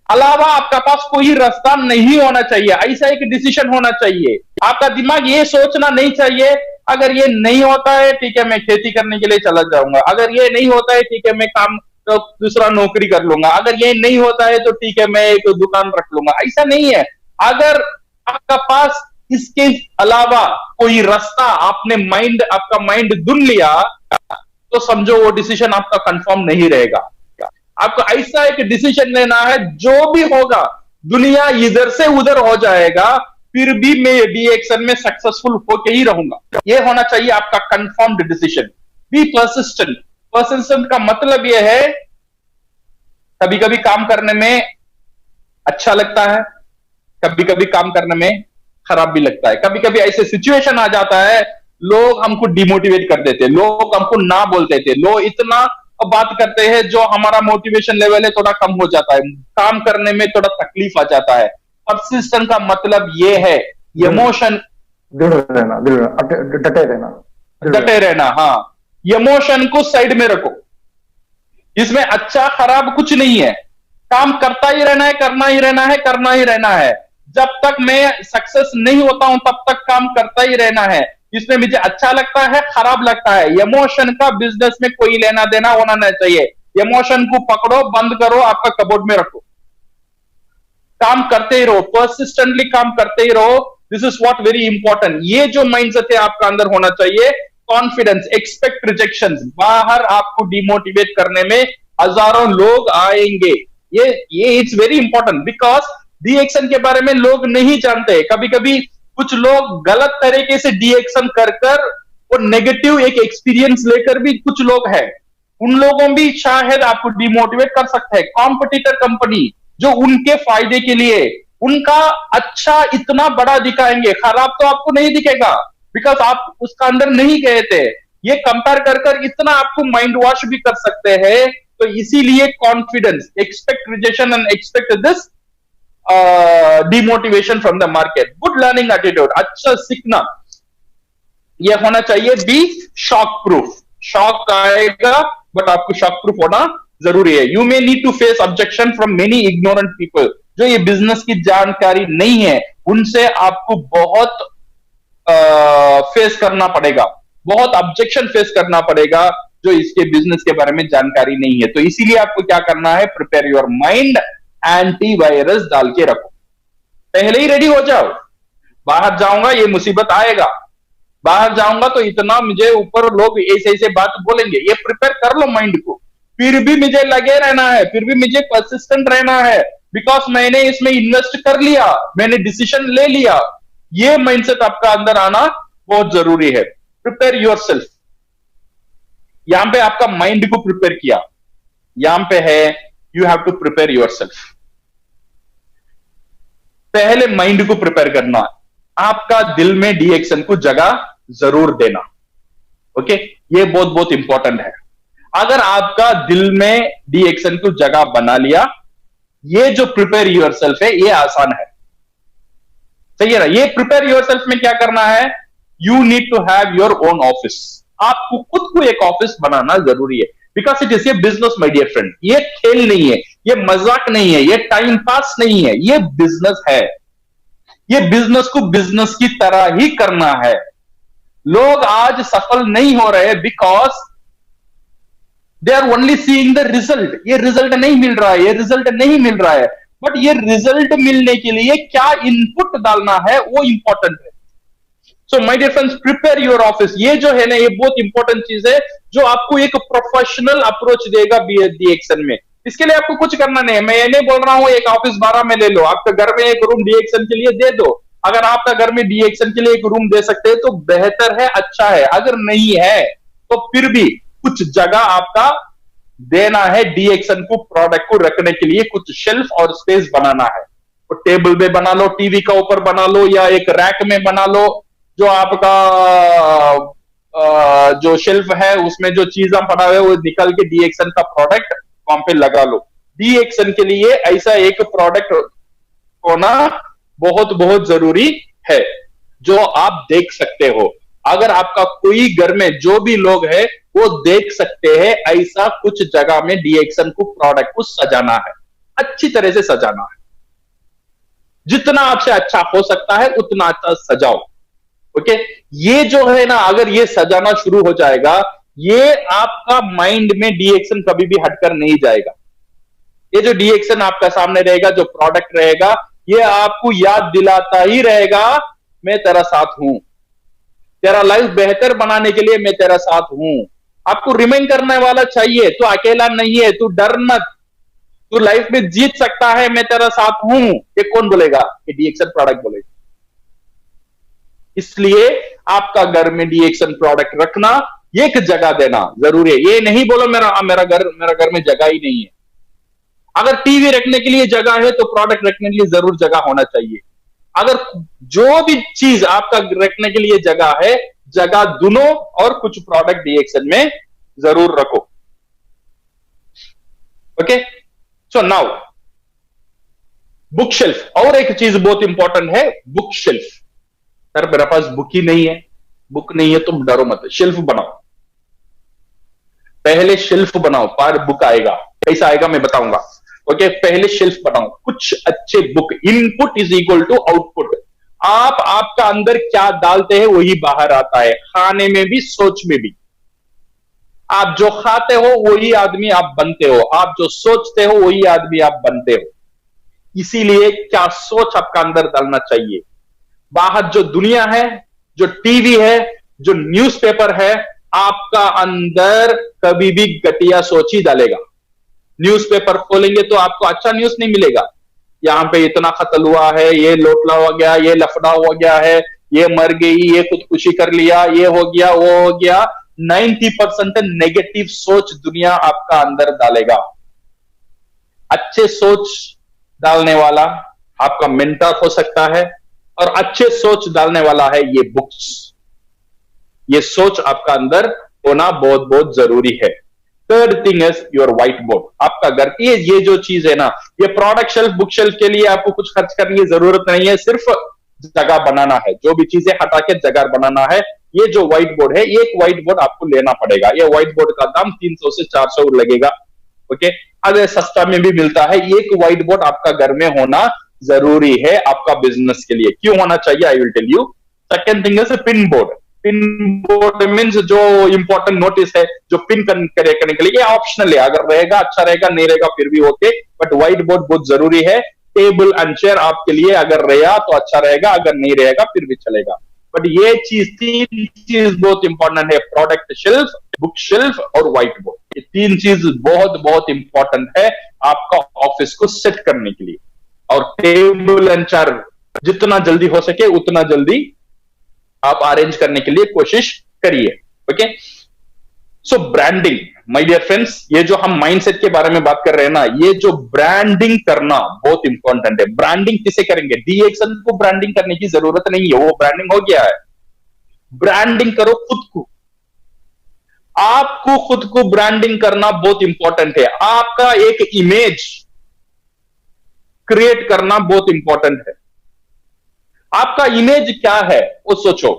B: अलावा आपका पास कोई रास्ता नहीं होना चाहिए, ऐसा एक डिसीजन होना चाहिए। आपका दिमाग ये सोचना नहीं चाहिए अगर ये नहीं होता है ठीक है मैं खेती करने के लिए चला जाऊंगा, अगर ये नहीं होता है ठीक है मैं काम तो दूसरा नौकरी कर लूंगा, अगर ये नहीं होता है तो ठीक है मैं एक दुकान रख लूंगा, ऐसा नहीं है। अगर आपका पास इसके अलावा कोई रास्ता आपका माइंड चुन लिया, तो समझो वो डिसीजन आपका कंफर्म नहीं रहेगा। आपको ऐसा एक डिसीजन लेना है, जो भी होगा दुनिया इधर से उधर हो जाएगा, फिर भी मैं डीएक्शन में सक्सेसफुल होके ही रहूंगा, ये होना चाहिए आपका confirmed decision. Be persistent. Persistent का मतलब यह है, कभी कभी काम करने में अच्छा लगता है, कभी कभी काम करने में खराब भी लगता है, कभी कभी ऐसे सिचुएशन आ जाता है लोग हमको डिमोटिवेट कर देते, लोग हमको ना बोल देते, लोग इतना बात करते हैं जो हमारा मोटिवेशन लेवल है थोड़ा कम हो जाता है, काम करने में थोड़ा तकलीफ आ जाता है। पर्सिस्टेंट का मतलब ये है इमोशन, डटे रहना। हाँ, इमोशन को साइड में रखो, इसमें अच्छा खराब कुछ नहीं है, काम करता ही रहना है, करना ही रहना है, करना ही रहना है। जब तक मैं सक्सेस नहीं होता हूं तब तक काम करता ही रहना है, इसमें मुझे अच्छा लगता है खराब लगता है। इमोशन का बिजनेस में कोई लेना देना होना नहीं चाहिए। इमोशन को पकड़ो, बंद करो, आपका कबोर्ड में रखो, काम करते ही रहो, पर्सिस्टेंटली काम करते ही रहो। This is what very important. ये जो माइंडसेट है आपका अंदर होना चाहिए। Confidence, expect rejections. बाहर आपको डिमोटिवेट करने में हजारों लोग आएंगे, ये इट्स वेरी इंपॉर्टेंट, बिकॉज डीएक्शन के बारे में लोग नहीं जानते। कभी कभी कुछ लोग गलत तरीके से डीएक्शन कर वो नेगेटिव एक एक्सपीरियंस लेकर भी कुछ लोग हैं, उन लोगों भी शायद आपको डिमोटिवेट कर सकते हैं। कॉम्पिटिटर कंपनी जो उनके फायदे के लिए उनका अच्छा इतना बड़ा दिखाएंगे, खराब तो आपको नहीं दिखेगा, बिकॉज आप उसका अंदर नहीं गए थे। ये कंपेयर कर इतना आपको माइंड वॉश भी कर सकते हैं। तो इसीलिए confidence, expect rejection and expect this demotivation from the market. Good learning attitude, अच्छा सीखना, यह होना चाहिए। Be shock proof. शॉक आएगा बट आपको शॉक प्रूफ होना जरूरी है। You may need to face objection from many ignorant people. जो ये बिजनेस की जानकारी नहीं है उनसे आपको बहुत फेस करना पड़ेगा, बहुत ऑब्जेक्शन फेस करना पड़ेगा जो इसके बिजनेस के बारे में जानकारी नहीं है। तो इसीलिए आपको क्या करना है, प्रिपेयर योर माइंड, एंटीवायरस डाल के रखो, पहले ही रेडी हो जाओ। बाहर जाऊंगा ये मुसीबत आएगा, बाहर जाऊंगा तो इतना मुझे ऊपर लोग ऐसे ऐसे बात बोलेंगे, ये प्रिपेयर कर लो माइंड को। फिर भी मुझे लगे रहना है, फिर भी मुझे परसिस्टेंट रहना है, बिकॉज मैंने इसमें इन्वेस्ट कर लिया, मैंने डिसीजन ले लिया। ये माइंडसेट आपका अंदर आना बहुत जरूरी है। Prepare yourself. यहां पे आपका माइंड को प्रिपेयर किया, यहां पे है you have to prepare yourself. पहले माइंड को प्रिपेयर करना, आपका दिल में डीएक्शन को जगह जरूर देना। ओके, ये बहुत बहुत इंपॉर्टेंट है। अगर आपका दिल में डीएक्शन को जगह बना लिया, ये जो प्रिपेयर योरसेल्फ है ये आसान है, सही है ना। ये प्रिपेयर योरसेल्फ में क्या करना है, you need to have your own office. आपको खुद को एक ऑफिस बनाना जरूरी है, because it is a business my dear friend. ये खेल नहीं है, ये मजाक नहीं है, ये टाइम पास नहीं है, ये बिजनेस है। ये बिजनेस को बिजनेस की तरह ही करना है। लोग आज सफल नहीं हो रहे because they are only seeing the result. ये रिजल्ट नहीं मिल रहा है, ये रिजल्ट नहीं मिल रहा है, बट ये रिजल्ट मिलने के लिए क्या इनपुट डालना है वो इंपॉर्टेंट है। So my dear friends, prepare your office. ये जो है ना, ये बहुत इंपॉर्टेंट चीज है जो आपको एक प्रोफेशनल अप्रोच देगा डीएक्सन में। इसके लिए आपको कुछ करना नहीं है। मैं ये नहीं बोल रहा हूं एक ऑफिस 12 में ले लो, आपके घर में एक रूम डीएक्सन के लिए दे दो। अगर आपका घर में डीएक्सन के लिए एक रूम दे सकते हैं तो बेहतर है, अच्छा है। अगर नहीं है तो फिर भी कुछ जगह आपका देना है डीएक्सन को प्रोडक्ट को रखने के लिए, कुछ शेल्फ और स्पेस बनाना है। तो टेबल में बना लो, टीवी का ऊपर बना लो, या एक रैक में बना लो। जो आपका जो शेल्फ है उसमें जो चीजें पड़ा हुआ है वो निकल के डीएक्सन का प्रोडक्ट वहां पे लगा लो। डीएक्सन के लिए ऐसा एक प्रोडक्ट होना बहुत बहुत जरूरी है जो आप देख सकते हो। अगर आपका कोई घर में जो भी लोग हैं वो देख सकते हैं, ऐसा कुछ जगह में डीएक्सन को प्रोडक्ट को सजाना है, अच्छी तरह से सजाना है। जितना आपसे अच्छा हो सकता है उतना अच्छा सजाओ। ओके, ये जो है ना, अगर ये सजाना शुरू हो जाएगा, ये आपका माइंड में डीएक्सन कभी भी हटकर नहीं जाएगा। ये जो डीएक्सन आपका सामने रहेगा, जो प्रोडक्ट रहेगा, ये आपको याद दिलाता ही रहेगा, मैं तेरा साथ हूं, तेरा लाइफ बेहतर बनाने के लिए मैं तेरा साथ हूं। आपको रिमाइंड करने वाला चाहिए, तू अकेला नहीं है, तू डर मत, तू लाइफ में जीत सकता है, मैं तेरा साथ हूं। ये कौन बोलेगा? ये डीएक्सन प्रोडक्ट बोलेगा। इसलिए आपका घर में डीएक्सन प्रोडक्ट रखना, एक जगह देना जरूरी है। ये नहीं बोलो मेरा घर में जगह ही नहीं है। अगर टीवी रखने के लिए जगह है तो प्रोडक्ट रखने के लिए जरूर जगह होना चाहिए। अगर जो भी चीज आपका रखने के लिए जगह है, जगह दोनों और कुछ प्रोडक्ट डीएक्सन में जरूर रखो। Okay, so now book shelf. और एक चीज बहुत इंपॉर्टेंट है, बुक शेल्फ। सर मेरे पास बुक ही नहीं है, बुक नहीं है, तुम डरो मत, शेल्फ बनाओ। पहले शेल्फ बनाओ, पर बुक आएगा। कैसा आएगा मैं बताऊंगा। ओके, पहले शेल्फ बनाओ, कुछ अच्छे book. Input is equal to output. आपका अंदर क्या डालते हैं वही बाहर आता है, खाने में भी, सोच में भी। आप जो खाते हो वही आदमी आप बनते हो, आप जो सोचते हो वही आदमी आप बनते हो। इसीलिए क्या सोच आपका अंदर डालना चाहिए। बाहर जो दुनिया है, जो टीवी है, जो न्यूज़पेपर है, आपका अंदर कभी भी घटिया सोच ही डालेगा। न्यूज़पेपर खोलेंगे तो आपको अच्छा न्यूज़ नहीं मिलेगा। यहां पे इतना कत्ल हुआ है, ये लोटला हो गया, ये लफड़ा हो गया है, ये मर गई, ये खुदकुशी कर लिया, ये हो गया, वो हो गया। 90% नेगेटिव सोच दुनिया आपका अंदर डालेगा। अच्छे सोच डालने वाला आपका मेंटर हो सकता है, और अच्छे सोच डालने वाला है ये बुक्स। ये सोच आपका अंदर होना बहुत बहुत जरूरी है। Third thing is your white board. आपका घर की ये जो चीज है ना, ये प्रोडक्ट शेल्फ, बुक शेल्फ के लिए आपको कुछ खर्च करने की जरूरत नहीं है, सिर्फ जगह बनाना है। जो भी चीजें हटा के जगह बनाना है। ये जो व्हाइट बोर्ड है, एक व्हाइट बोर्ड आपको लेना पड़ेगा। ये व्हाइट बोर्ड का दाम 300 से 400 लगेगा। ओके, अगर सस्ता में भी मिलता है। एक व्हाइट बोर्ड आपका घर में होना जरूरी है आपका बिजनेस के लिए। क्यों होना चाहिए, I will tell you. Second thing is pin board. Pin board means जो इंपॉर्टेंट नोटिस है, जो पिन करने के लिए, ये ऑप्शनल है। अगर रहेगा अच्छा रहेगा, नहीं रहेगा फिर भी ओके, बट व्हाइट बोर्ड बहुत जरूरी है। टेबल एंड चेयर आपके लिए अगर रहेगा तो अच्छा रहेगा, अगर नहीं रहेगा फिर भी चलेगा। बट ये चीज, तीन चीज बहुत इंपॉर्टेंट है, प्रोडक्ट शेल्फ, बुक शेल्फ और व्हाइट बोर्ड। ये तीन चीज बहुत बहुत इंपॉर्टेंट है आपका ऑफिस को सेट करने के लिए। और टेबल एंड चेयर जितना जल्दी हो सके उतना जल्दी आप अरेंज करने के लिए कोशिश करिए। Okay, so branding my dear friends, ये जो हम माइंडसेट के बारे में बात कर रहे हैं ना, ये जो ब्रांडिंग करना बहुत इंपॉर्टेंट है। ब्रांडिंग किसे करेंगे? डीएक्सन को ब्रांडिंग करने की जरूरत नहीं है, वो ब्रांडिंग हो गया है। ब्रांडिंग करो खुद को। आपको खुद को ब्रांडिंग करना बहुत इंपॉर्टेंट है। आपका एक इमेज क्रिएट करना बहुत इंपॉर्टेंट है। आपका इमेज क्या है वो सोचो।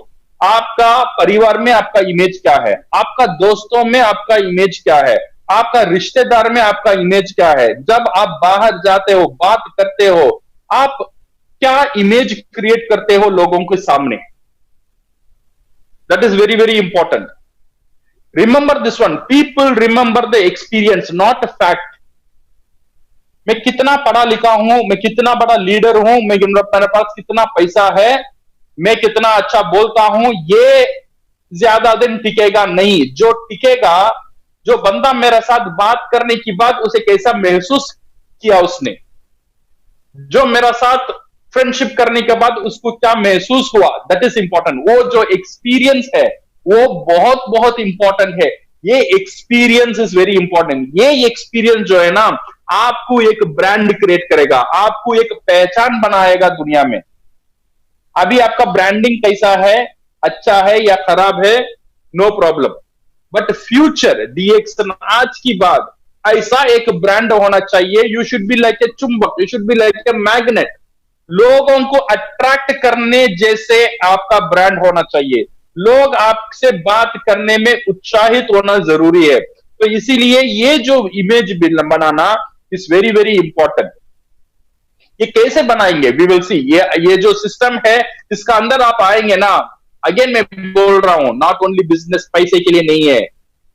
B: आपका परिवार में आपका इमेज क्या है, आपका दोस्तों में आपका इमेज क्या है, आपका रिश्तेदार में आपका इमेज क्या है, जब आप बाहर जाते हो, बात करते हो, आप क्या इमेज क्रिएट करते हो लोगों के सामने. That is very very important. Remember this one, people remember the experience not fact. मैं कितना पढ़ा लिखा हूं, मैं कितना बड़ा लीडर हूं, मेरे पास कितना पैसा है, मैं कितना अच्छा बोलता हूं, ये ज्यादा दिन टिकेगा नहीं. जो टिकेगा, जो बंदा मेरे साथ बात करने के बाद उसे कैसा महसूस किया उसने, जो मेरा साथ फ्रेंडशिप करने के बाद उसको क्या महसूस हुआ, दैट इज इंपॉर्टेंट. वो जो एक्सपीरियंस है वो बहुत बहुत इंपॉर्टेंट है. ये एक्सपीरियंस इज वेरी इंपॉर्टेंट. ये एक्सपीरियंस जो है ना, आपको एक ब्रांड क्रिएट करेगा, आपको एक पहचान बनाएगा दुनिया में. अभी आपका ब्रांडिंग कैसा है, अच्छा है या खराब है, no problem, but future DXN आज की बात ऐसा एक ब्रांड होना चाहिए. You should be like a चुंबक, you should be like a magnet. लोगों को अट्रैक्ट करने जैसे आपका ब्रांड होना चाहिए. लोग आपसे बात करने में उत्साहित होना जरूरी है. तो इसीलिए ये जो image banana is very very important. ये कैसे बनाएंगे, वी विल सी. ये जो सिस्टम है इसका अंदर आप आएंगे ना, अगेन मैं बोल रहा हूं, नॉट ओनली बिजनेस पैसे के लिए नहीं है,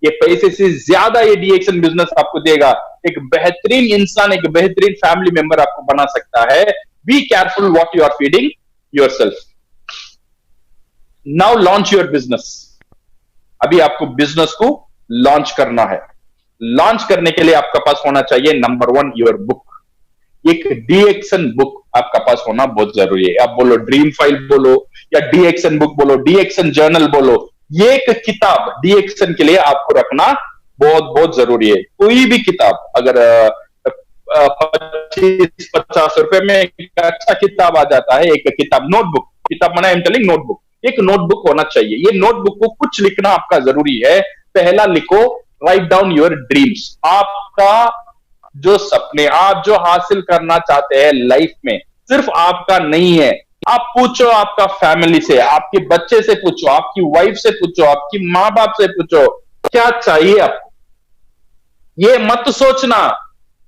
B: ये पैसे से ज्यादा ये डीएक्सन बिजनेस आपको देगा. एक बेहतरीन इंसान, एक बेहतरीन फैमिली मेंबर आपको बना सकता है. Be careful what you are feeding yourself. Now launch your business. अभी आपको बिजनेस को लॉन्च करना है. लॉन्च करने के लिए आपका पास होना चाहिए नंबर 1 योर बुक. एक डीएक्सन बुक आपका पास होना बहुत जरूरी है. आप बोलो ड्रीम फाइल बोलो या डीएक्सन बुक बोलो, डीएक्सन जर्नल बोलो, ये एक किताब डीएक्सन के लिए आपको रखना बहुत बहुत जरूरी है. कोई भी किताब अगर 25-50 रुपए में एक अच्छा किताब आ जाता है, एक किताब, नोटबुक, किताब मना आई एम टेलिंग नोटबुक, एक नोटबुक होना चाहिए. ये नोटबुक को कुछ लिखना आपका जरूरी है. पहला लिखो, राइट डाउन योर ड्रीम्स. आपका जो सपने, आप जो हासिल करना चाहते हैं लाइफ में, सिर्फ आपका नहीं है. आप पूछो आपका फैमिली से, आपके बच्चे से पूछो, आपकी वाइफ से पूछो, आपकी माँ बाप से पूछो, क्या चाहिए आपको. ये मत सोचना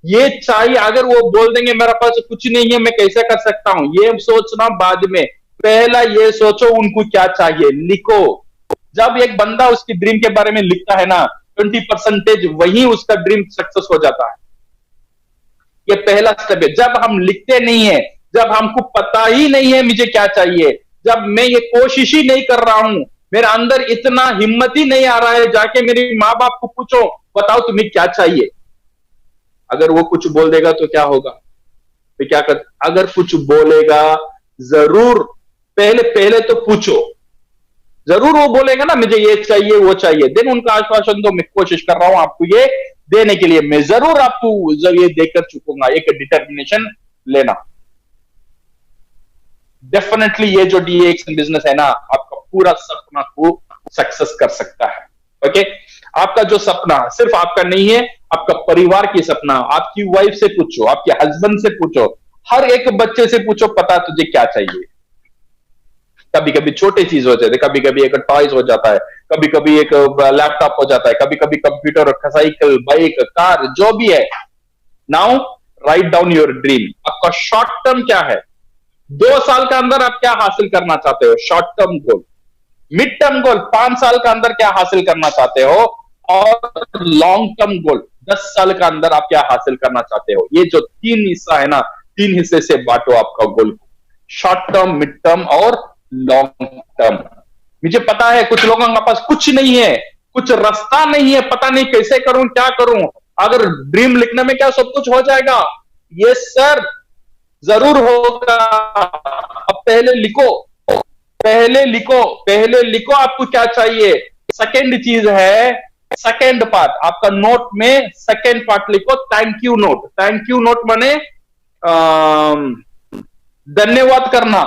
B: ये चाहिए, अगर वो बोल देंगे मेरे पास कुछ नहीं है मैं कैसे कर सकता हूं, ये सोचना बाद में. पहला ये सोचो उनको क्या चाहिए, लिखो. जब एक बंदा उसकी ड्रीम के बारे में लिखता है ना, 20% वही उसका ड्रीम सक्सेस हो जाता है. ये पहला स्टेप है. जब हम लिखते नहीं है, जब हमको पता ही नहीं है मुझे क्या चाहिए, जब मैं ये कोशिश ही नहीं कर रहा हूं, मेरे अंदर इतना हिम्मत ही नहीं आ रहा है जाके मेरे माँ बाप को पूछो बताओ तुम्हें क्या चाहिए. अगर वो कुछ बोल देगा तो क्या होगा, तो क्या कर, अगर कुछ बोलेगा जरूर पहले तो पूछो. जरूर वो बोलेगा ना मुझे ये चाहिए वो चाहिए, देन उनका आश्वासन दो मैं कोशिश कर रहा हूं आपको ये देने के लिए, मैं जरूर आपको ये देकर चुकूंगा. एक डिटर्मिनेशन लेना. डेफिनेटली ये जो डीएक्सन बिजनेस है ना, आपका पूरा सपना को सक्सेस कर सकता है. ओके, आपका जो सपना सिर्फ आपका नहीं है, आपका परिवार की सपना. आपकी वाइफ से पूछो, आपके हस्बैंड से पूछो, हर एक बच्चे से पूछो पता तुझे क्या चाहिए. कभी कभी छोटे चीज हो जाते, कभी कभी एक टॉयज हो जाता है, कभी कभी एक लैपटॉप हो जाता है, कभी कभी कंप्यूटर, साइकिल, बाइक, कार, जो भी है. Now write down your dream. आपका शॉर्ट टर्म क्या है, 2 साल के अंदर आप क्या हासिल करना चाहते हो, short term goal. Mid term goal, 5 साल के अंदर क्या हासिल करना चाहते हो, और लॉन्ग टर्म गोल, 10 साल के अंदर आप क्या हासिल करना चाहते हो. ये जो 3 हिस्सा है ना, 3 हिस्से से बांटो आपका गोल को, शॉर्ट टर्म, मिड टर्म और लॉन्ग टर्म. मुझे पता है कुछ लोगों के पास कुछ नहीं है, कुछ रास्ता नहीं है, पता नहीं कैसे करूं, क्या करूं. अगर ड्रीम लिखने में क्या सब कुछ हो जाएगा, यस सर जरूर होगा. अब पहले लिखो, पहले लिखो, पहले लिखो आपको क्या चाहिए. सेकेंड चीज है, सेकेंड पार्ट आपका नोट में सेकेंड पार्ट लिखो, thank you note. Thank you note माने धन्यवाद करना.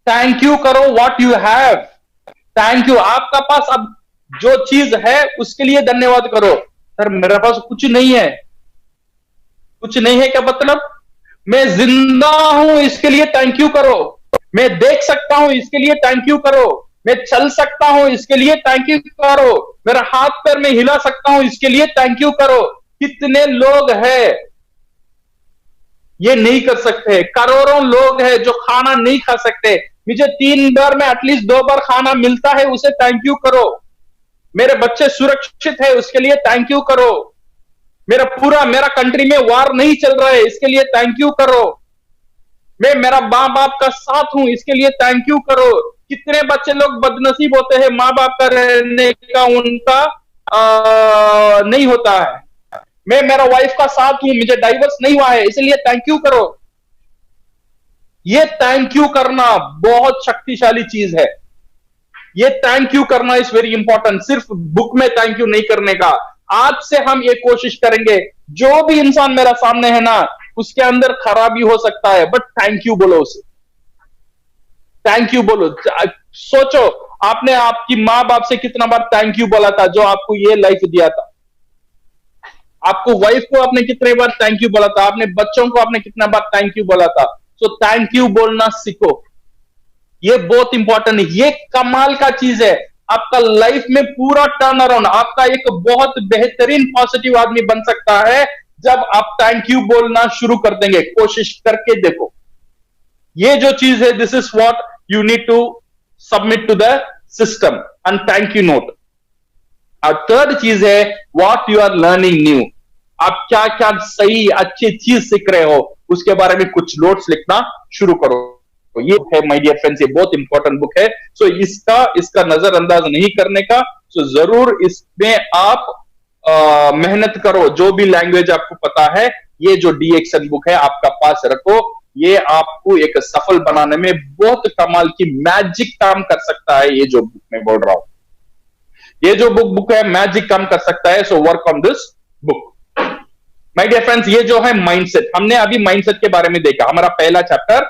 B: थैंक यू करो what you have. Thank you, आपका पास अब जो चीज है उसके लिए धन्यवाद करो. सर मेरे पास कुछ नहीं है, कुछ नहीं है क्या मतलब, मैं जिंदा हूं इसके लिए थैंक यू करो, मैं देख सकता हूं इसके लिए थैंक यू करो, मैं चल सकता हूं इसके लिए थैंक यू करो, मेरा हाथ पैर में हिला सकता हूं इसके लिए थैंक यू करो। कितने लोग हैं ये नहीं कर सकते, करोड़ों लोग हैं जो खाना नहीं खा सकते। मुझे 3 बार में एटलीस्ट 2 बार खाना मिलता है, उसे थैंक यू करो। मेरे बच्चे सुरक्षित है उसके लिए थैंक यू करो। मेरा कंट्री में वार नहीं चल रहा है इसके लिए थैंक यू करो। मैं मेरा माँ बाप का साथ हूं इसके लिए थैंक यू करो। कितने बच्चे लोग बदनसीब होते हैं, माँ बाप का रहने का उनका नहीं होता है। मैं मेरा वाइफ का साथ हूं, मुझे डाइवर्स नहीं हुआ है इसलिए थैंक यू करो। ये थैंक यू करना बहुत शक्तिशाली चीज है। ये थैंक यू करना इज वेरी इंपॉर्टेंट। सिर्फ बुक में थैंक यू नहीं करने का। आज से हम ये कोशिश करेंगे, जो भी इंसान मेरा सामने है ना, उसके अंदर खराबी हो सकता है बट थैंक यू बोलो उसे, थैंक यू बोलो। सोचो आपने आपकी माँ बाप से कितना बार थैंक यू बोला था जो आपको ये लाइफ दिया था। आपको वाइफ को आपने कितने बार थैंक यू बोला था, आपने बच्चों को आपने कितना बार थैंक यू बोला था। सो थैंक यू बोलना सीखो, ये बहुत इंपॉर्टेंट है। ये कमाल का चीज है, आपका लाइफ में पूरा टर्न अराउंड, आपका एक बहुत बेहतरीन पॉजिटिव आदमी बन सकता है जब आप थैंक यू बोलना शुरू कर देंगे। कोशिश करके देखो, ये जो चीज है, this is what you need to submit to the system and thank you note. और थर्ड चीज है what you are learning new. आप क्या क्या सही अच्छी चीज सीख रहे हो उसके बारे में कुछ नोट्स लिखना शुरू करो। तो ये है माय डियर फ्रेंड्स, ये बहुत इंपॉर्टेंट बुक है। सो इसका नजरअंदाज नहीं करने का। सो जरूर इसमें आप मेहनत करो। जो भी लैंग्वेज आपको पता है, ये जो डीएक्सन बुक है आपका पास रखो। ये आपको एक सफल बनाने में बहुत कमाल की मैजिक काम कर सकता है। ये जो बुक मैं बोल रहा हूं, ये जो बुक है मैजिक काम कर सकता है। So work on this book my dear friends. ये जो है माइंडसेट, हमने अभी माइंडसेट के बारे में देखा। हमारा पहला चैप्टर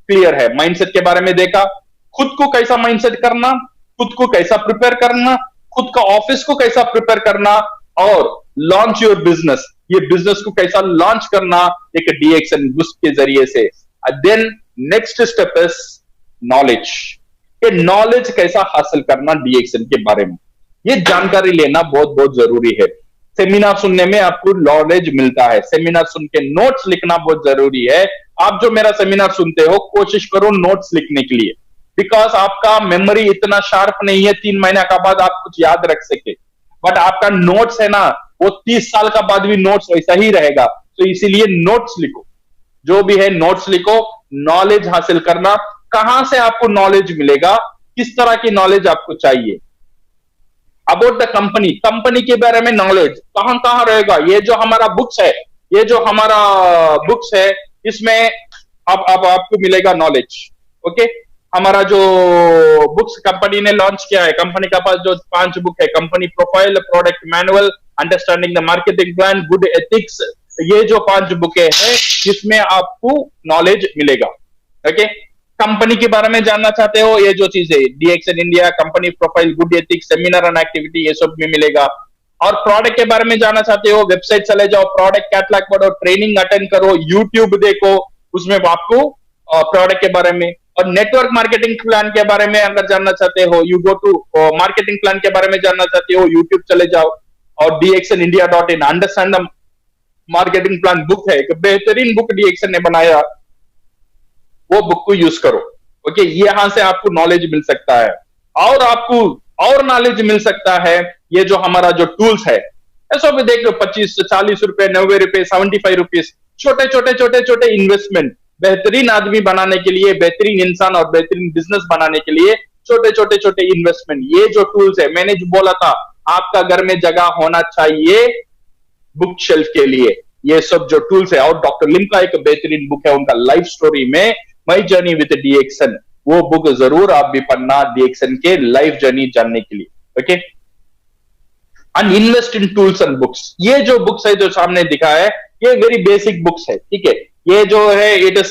B: क्लियर है, माइंडसेट के बारे में देखा। खुद को कैसा माइंडसेट करना, खुद को कैसा प्रिपेयर करना, खुद का ऑफिस को कैसा प्रिपेयर करना, और लॉन्च योर बिजनेस, ये बिजनेस को कैसा लॉन्च करना एक डीएक्सन बुक के जरिए से। Then next step is knowledge, ये नॉलेज कैसा हासिल करना डीएक्सन के बारे में, ये जानकारी लेना बहुत बहुत जरूरी है। सेमिनार सुनने में आपको नॉलेज मिलता है, सेमिनार सुन के नोट्स लिखना बहुत जरूरी है। आप जो मेरा सेमिनार सुनते हो, कोशिश करो नोट्स लिखने के लिए, बिकॉज आपका मेमोरी इतना शार्प नहीं है 3 महीना का बाद आप कुछ याद रख सके। बट आपका नोट्स है ना, वो 30 साल का बाद भी नोट्स वैसा ही रहेगा। तो इसीलिए नोट्स लिखो, जो भी है नोट्स लिखो। नॉलेज हासिल करना, कहां से आपको नॉलेज मिलेगा, किस तरह की नॉलेज आपको चाहिए। अबाउट द कंपनी, कंपनी के बारे में नॉलेज कहां कहां रहेगा। ये जो हमारा बुक्स है, ये जो हमारा बुक्स है, इसमें अब आपको मिलेगा नॉलेज। ओके, हमारा जो बुक्स कंपनी ने लॉन्च किया है, कंपनी का पास जो 5 बुक है, company profile, product manual, understanding the marketing plan, good ethics, ये जो 5 बुकें हैं इसमें आपको नॉलेज मिलेगा। ओके, कंपनी के बारे में जानना चाहते हो, ये जो चीज है DXN India, company profile, good ethics, seminar and activity, ये सब में मिलेगा। और प्रोडक्ट के बारे में जानना चाहते हो, वेबसाइट चले जाओ, प्रोडक्ट कैटलॉग पढ़ो, ट्रेनिंग अटेंड करो, यूट्यूब देखो, उसमें आपको प्रोडक्ट के बारे में। और नेटवर्क मार्केटिंग प्लान के बारे में अगर जानना चाहते हो, you go to marketing plan के बारे में जानना चाहते हो, यूट्यूब चले जाओ और dxnindia.in understand the marketing plan book है, एक बेहतरीन बुक डीएक्सन ने बनाया, वो बुक को यूज करो। ओके, यहां से आपको नॉलेज मिल सकता है। और आपको और नॉलेज मिल सकता है, ये जो हमारा जो टूल्स है, ऐसा भी देख लो, 25 40 रुपए, 90 रुपए, 75 रुपीज, छोटे छोटे छोटे छोटे इन्वेस्टमेंट, बेहतरीन आदमी बनाने के लिए, बेहतरीन इंसान और बेहतरीन बिजनेस बनाने के लिए छोटे छोटे छोटे इन्वेस्टमेंट, ये जो टूल्स है, मैंने जो बोला था आपका घर में जगह होना चाहिए बुक शेल्फ के लिए, ये सब जो टूल्स है। और डॉक्टर लिम का एक बेहतरीन बुक है, उनका लाइफ स्टोरी में माई जर्नी विद डीएक्सन, वो बुक जरूर आप भी पढ़ना डीएक्सन के लाइफ जर्नी जानने के लिए। Okay, and invest in tools and books, ये जो बुक्स है जो सामने दिखा है, ये वेरी बेसिक बुक्स है। ठीक है, ये जो है इट इज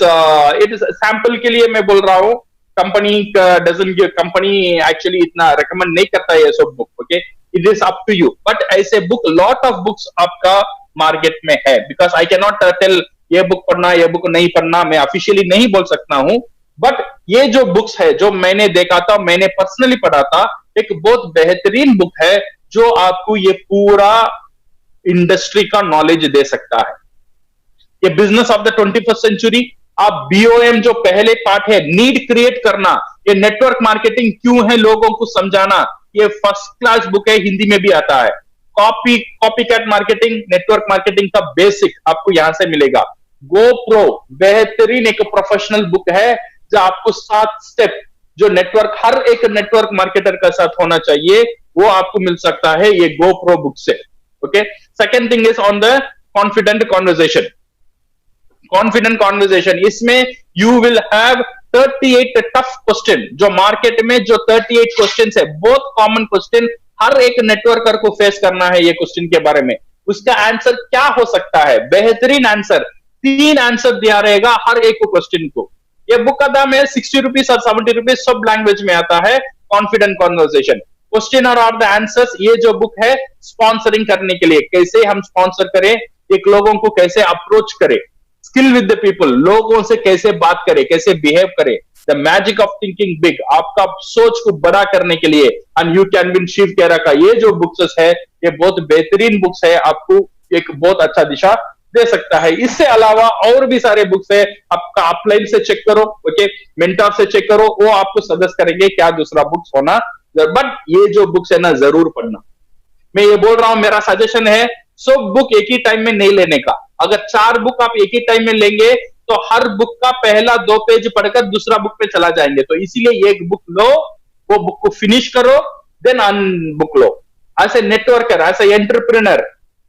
B: सैंपल के लिए मैं बोल रहा हूं, कंपनी कंपनी एक्चुअली इतना रिकमेंड नहीं करता है ये सब book. Okay, it is up to you, but ऐसे बुक लॉट ऑफ बुक्स आपका मार्केट में है। Because I can not tell ये बुक पढ़ना, ये बुक नहीं पढ़ना, मैं ऑफिशियली नहीं बोल सकता हूं, बट ये जो बुक्स है, जो मैंने देखा था, मैंने पर्सनली पढ़ा था, एक बहुत बेहतरीन बुक है जो आपको ये पूरा इंडस्ट्री का नॉलेज दे सकता है। ये business of the 21st century, आप बीओएम जो पहले पार्ट है, नीड क्रिएट करना, ये नेटवर्क मार्केटिंग क्यों है, लोगों को समझाना, ये फर्स्ट क्लास बुक है, हिंदी में भी आता है। Copy cat marketing, network marketing का बेसिक आपको यहां से मिलेगा। गो प्रो बेहतरीन एक प्रोफेशनल बुक है जो आपको 7 स्टेप जो नेटवर्क, हर एक नेटवर्क मार्केटर का साथ होना चाहिए, वो आपको मिल सकता है ये गो प्रो बुक से। Okay, second thing is on the confident conversation. Confident conversation, इसमें you will have 38 tough question, जो मार्केट में जो 38 क्वेश्चन है, बहुत कॉमन क्वेश्चन, हर एक नेटवर्कर को फेस करना है ये क्वेश्चन के बारे में। उसका आंसर क्या हो सकता है, बेहतरीन आंसर, 3 आंसर दिया रहेगा हर एक क्वेश्चन को। ये बुक का दाम है 60 रुपीज और 70 रुपीज, सब लैंग्वेज में आता है। कॉन्फिडेंट कॉन्वर्सेशन, क्वेश्चन और आर द आंसर्स। ये जो बुक है स्पॉन्सरिंग करने के लिए, कैसे हम स्पॉन्सर करें, एक लोगों को कैसे अप्रोच करें, स्किल विद द पीपल, लोगों से कैसे बात करें, कैसे बिहेव करें, the magic of thinking big, आपका सोच को बड़ा करने के लिए, and you can win Shiv Khera का ये जो बुक्स है, ये बहुत बेहतरीन बुक्स है, आपको एक बहुत अच्छा दिशा दे सकता है। इससे अलावा और भी सारे बुक्स है, आपका अपलाइन से चेक करो, ओके, मेंटर से चेक करो, वो आपको सजेस्ट करेंगे क्या दूसरा बुक्स होना, बट ये जो बुक्स है ना जरूर पढ़ना। मैं ये बोल रहा हूं, मेरा सजेशन है सब बुक एक ही टाइम में नहीं लेने का। अगर 4 बुक आप एक ही टाइम में लेंगे तो हर बुक का पहला 2 पेज पढ़कर दूसरा बुक पे चला जाएंगे। तो इसीलिए एक बुक लो, वो बुक को फिनिश करो, देन अन बुक लो। As a networker, as a entrepreneur,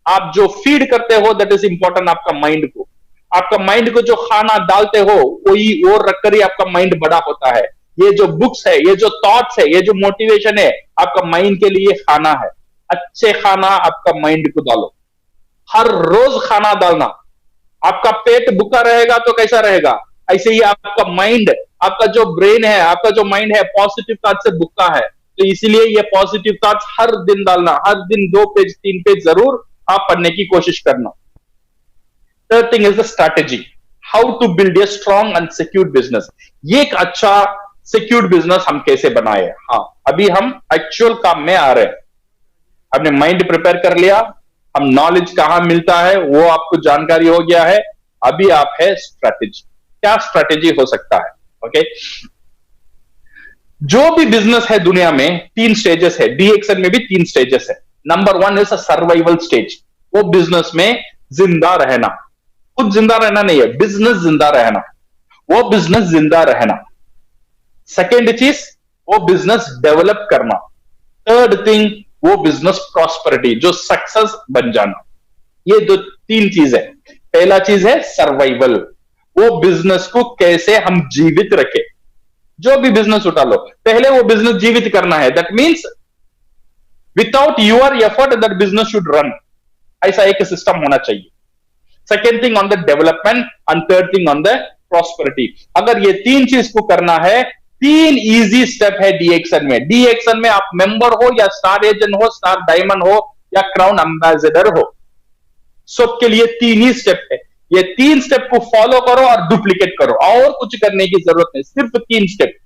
B: आप जो फीड करते हो दैट इज इंपॉर्टेंट, आपका माइंड को, आपका माइंड को जो खाना डालते हो वही वो रखकर ही आपका माइंड बड़ा होता है। ये जो बुक्स है, ये जो थॉट्स है, ये जो मोटिवेशन है, आपका माइंड के लिए खाना है। अच्छे खाना आपका माइंड को डालो, हर रोज खाना डालना। आपका पेट भूखा रहेगा तो कैसा रहेगा, ऐसे ही आपका माइंड, आपका जो ब्रेन है, आपका जो माइंड है, पॉजिटिव थॉट से भूखा है। तो इसीलिए ये पॉजिटिव थॉट्स हर दिन डालना, हर दिन 2 पेज 3 पेज जरूर आप पढ़ने की कोशिश करना। Third thing is the strategy, how to build a strong and secure business. ये एक अच्छा सिक्योर बिजनेस हम कैसे बनाए। हाँ, अभी हम एक्चुअल काम में आ रहे हैं। हमने माइंड प्रिपेयर कर लिया, हम नॉलेज कहां मिलता है वो आपको जानकारी हो गया है। अभी आप है स्ट्रैटेजी, क्या स्ट्रैटेजी हो सकता है। ओके, जो भी बिजनेस है दुनिया में 3 स्टेजेस है, डीएक्सन में भी 3 स्टेजेस है। Number 1 is a survival stage, वो बिजनेस में जिंदा रहना, खुद जिंदा रहना नहीं है, बिजनेस जिंदा रहना, वो बिजनेस जिंदा रहना। सेकेंड चीज, वो बिजनेस डेवलप करना। थर्ड थिंग, वो बिजनेस प्रॉस्पेरिटी, जो सक्सेस बन जाना। ये 3 चीज है। पहला चीज है सर्वाइवल, वो बिजनेस को कैसे हम जीवित रखें। जो भी बिजनेस उठा लो, पहले वो बिजनेस जीवित करना है। That means without your effort that business should run, ऐसा एक सिस्टम होना चाहिए। Second thing on the development and third thing on the prosperity. अगर ये 3 चीज को करना है, 3 इजी स्टेप है डीएक्सन में। डीएक्सन में आप मेंबर हो या स्टार एजेंट हो, स्टार डायमंड हो या क्राउन एम्बेसडर हो, सबके लिए 3 ही स्टेप है। ये 3 स्टेप को फॉलो करो और डुप्लीकेट करो, और कुछ करने की जरूरत नहीं, सिर्फ 3 स्टेप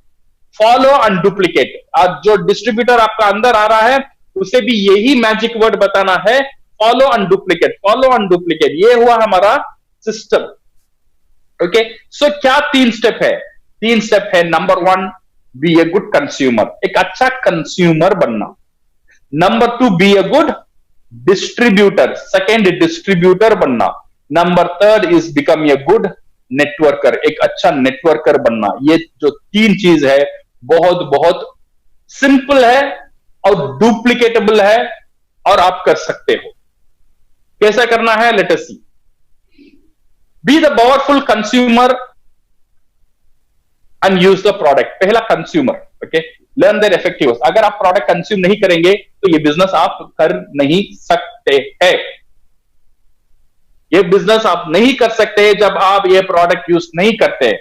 B: फॉलो एंड डुप्लीकेट। आज जो डिस्ट्रीब्यूटर आपका अंदर आ रहा है उसे भी यही मैजिक वर्ड बताना है, follow and duplicate, follow and duplicate. ये हुआ हमारा सिस्टम। ओके, सो क्या 3 स्टेप है? 3 स्टेप है। Number 1, be a good consumer, एक अच्छा कंज्यूमर बनना। Number 2, be a good distributor, second distributor बनना। Number 3 is become a good networker, एक अच्छा नेटवर्कर बनना। ये जो 3 चीज है बहुत बहुत सिंपल है और डुप्लीकेटेबल है और आप कर सकते हो। कैसा करना है, let us see. Be the powerful consumer and use the product. पहला consumer, okay, learn their effective. अगर आप प्रोडक्ट कंज्यूम नहीं करेंगे तो ये बिजनेस आप कर नहीं सकते हैं। ये बिजनेस आप नहीं कर सकते जब आप ये प्रोडक्ट यूज नहीं करते।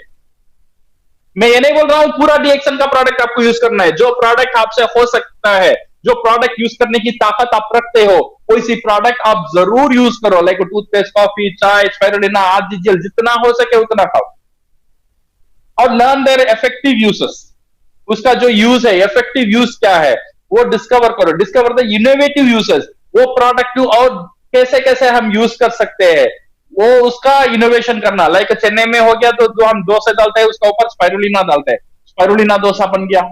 B: मैं ये नहीं बोल रहा हूं पूरा डीएक्सन का प्रोडक्ट आपको यूज करना है। जो प्रोडक्ट आपसे हो सकता है, जो प्रोडक्ट यूज करने की ताकत आप रखते हो, कोई सी प्रोडक्ट आप जरूर यूज करो, लाइक टूथपेस्ट, कॉफी, चाय, स्पाइरुलिना, आदि जेल, जितना हो सके उतना खाओ। और लर्न देयर इफेक्टिव यूजेस। उसका जो यूज है, इफेक्टिव यूज क्या है, वो डिस्कवर करो। डिस्कवर द इनोवेटिव यूजेस, वो प्रोडक्ट और कैसे कैसे हम यूज कर सकते हैं, वो उसका इनोवेशन करना। लाइक चेन्नई में हो गया तो जो हम डोसा डालते हैं उसका ऊपर स्पाइरुलिना डालते हैं, स्पाइरुलिना डोसा बन गया।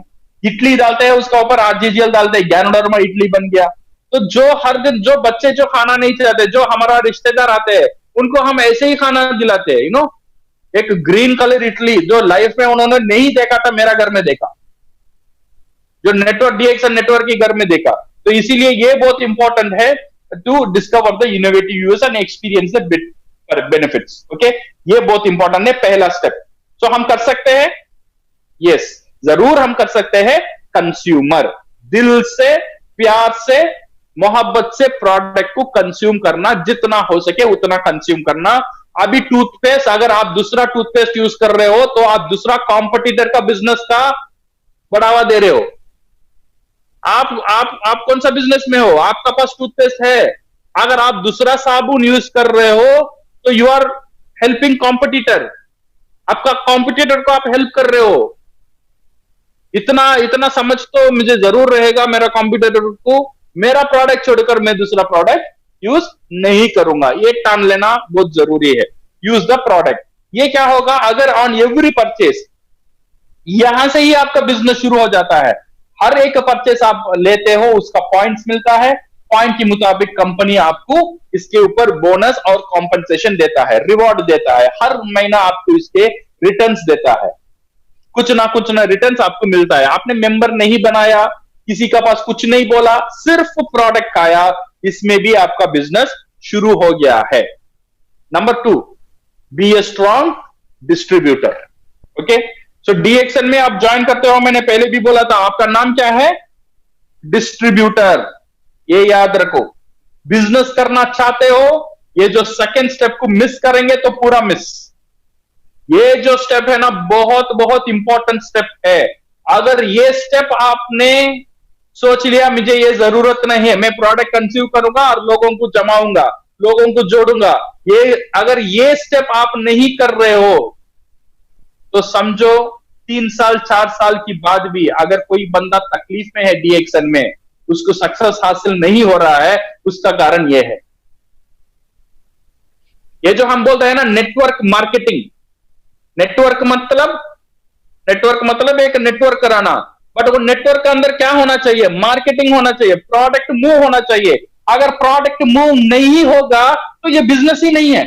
B: इडली डालते हैं उसका ऊपर आरजीजीएल डालते हैं, ज्ञानोडर्मा इडली बन गया। तो जो हर दिन जो बच्चे जो खाना नहीं चाहते, जो हमारा रिश्तेदार आते हैं, उनको हम ऐसे ही खाना दिलाते हैं। एक ग्रीन कलर इडली जो लाइफ में उन्होंने नहीं देखा था, मेरा घर में देखा, जो नेटवर्क डीएक्सन नेटवर्क के घर में देखा। तो इसीलिए ये बहुत इंपॉर्टेंट है to discover the innovative use and experience the benefits. Okay, ये बहुत इंपॉर्टेंट है, पहला स्टेप। सो हम कर सकते हैं, यस जरूर हम कर सकते हैं। कंज्यूमर दिल से, प्यार से, मोहब्बत से प्रोडक्ट को कंज्यूम करना, जितना हो सके उतना कंज्यूम करना। अभी टूथपेस्ट, अगर आप दूसरा टूथपेस्ट यूज कर रहे हो तो आप दूसरा कॉम्पिटिटर का बिजनेस का बढ़ावा दे रहे हो। आप कौन सा बिजनेस में हो? आपका पास टूथपेस्ट है, अगर आप दूसरा साबुन यूज कर रहे हो तो यू आर हेल्पिंग कॉम्पिटिटर। आपका कॉम्पिटिटर को आप हेल्प कर रहे हो। इतना समझ तो मुझे जरूर रहेगा, मेरा कॉम्पिटिटर को मेरा प्रोडक्ट छोड़कर मैं दूसरा प्रोडक्ट यूज नहीं करूंगा, ये ठान लेना बहुत जरूरी है। यूज द प्रोडक्ट, ये क्या होगा, अगर ऑन एवरी परचेस, यहां से ही आपका बिजनेस शुरू हो जाता है। हर एक परचेस आप लेते हो उसका पॉइंट्स मिलता है, पॉइंट के मुताबिक कंपनी आपको इसके ऊपर बोनस और कॉम्पनसेशन देता है, रिवॉर्ड देता है। हर महीना आपको इसके रिटर्न्स देता है, कुछ ना रिटर्न्स आपको मिलता है। आपने मेंबर नहीं बनाया, किसी का पास कुछ नहीं बोला, सिर्फ प्रोडक्ट खाया, इसमें भी आपका बिजनेस शुरू हो गया है। Number 2, be a strong distributor. Okay, so DXN में आप ज्वाइन करते हो, मैंने पहले भी बोला था, आपका नाम क्या है? डिस्ट्रीब्यूटर। ये याद रखो, बिजनेस करना चाहते हो, ये जो सेकेंड स्टेप को मिस करेंगे तो पूरा मिस। ये जो स्टेप है ना, बहुत बहुत इंपॉर्टेंट स्टेप है। अगर ये स्टेप आपने सोच लिया मुझे ये जरूरत नहीं है, मैं प्रोडक्ट कंज्यूम करूंगा और लोगों को जमाऊंगा, लोगों को जोड़ूंगा, अगर ये स्टेप आप नहीं कर रहे हो तो समझो 3 साल 4 साल की बाद भी अगर कोई बंदा तकलीफ में है डीएक्सन में, उसको सक्सेस हासिल नहीं हो रहा है, उसका कारण यह है। ये जो हम बोलते हैं ना नेटवर्क मार्केटिंग, नेटवर्क मतलब एक नेटवर्क कराना, बट वो नेटवर्क के अंदर क्या होना चाहिए? मार्केटिंग होना चाहिए, प्रोडक्ट मूव होना चाहिए। अगर प्रोडक्ट मूव नहीं होगा तो ये बिजनेस ही नहीं है,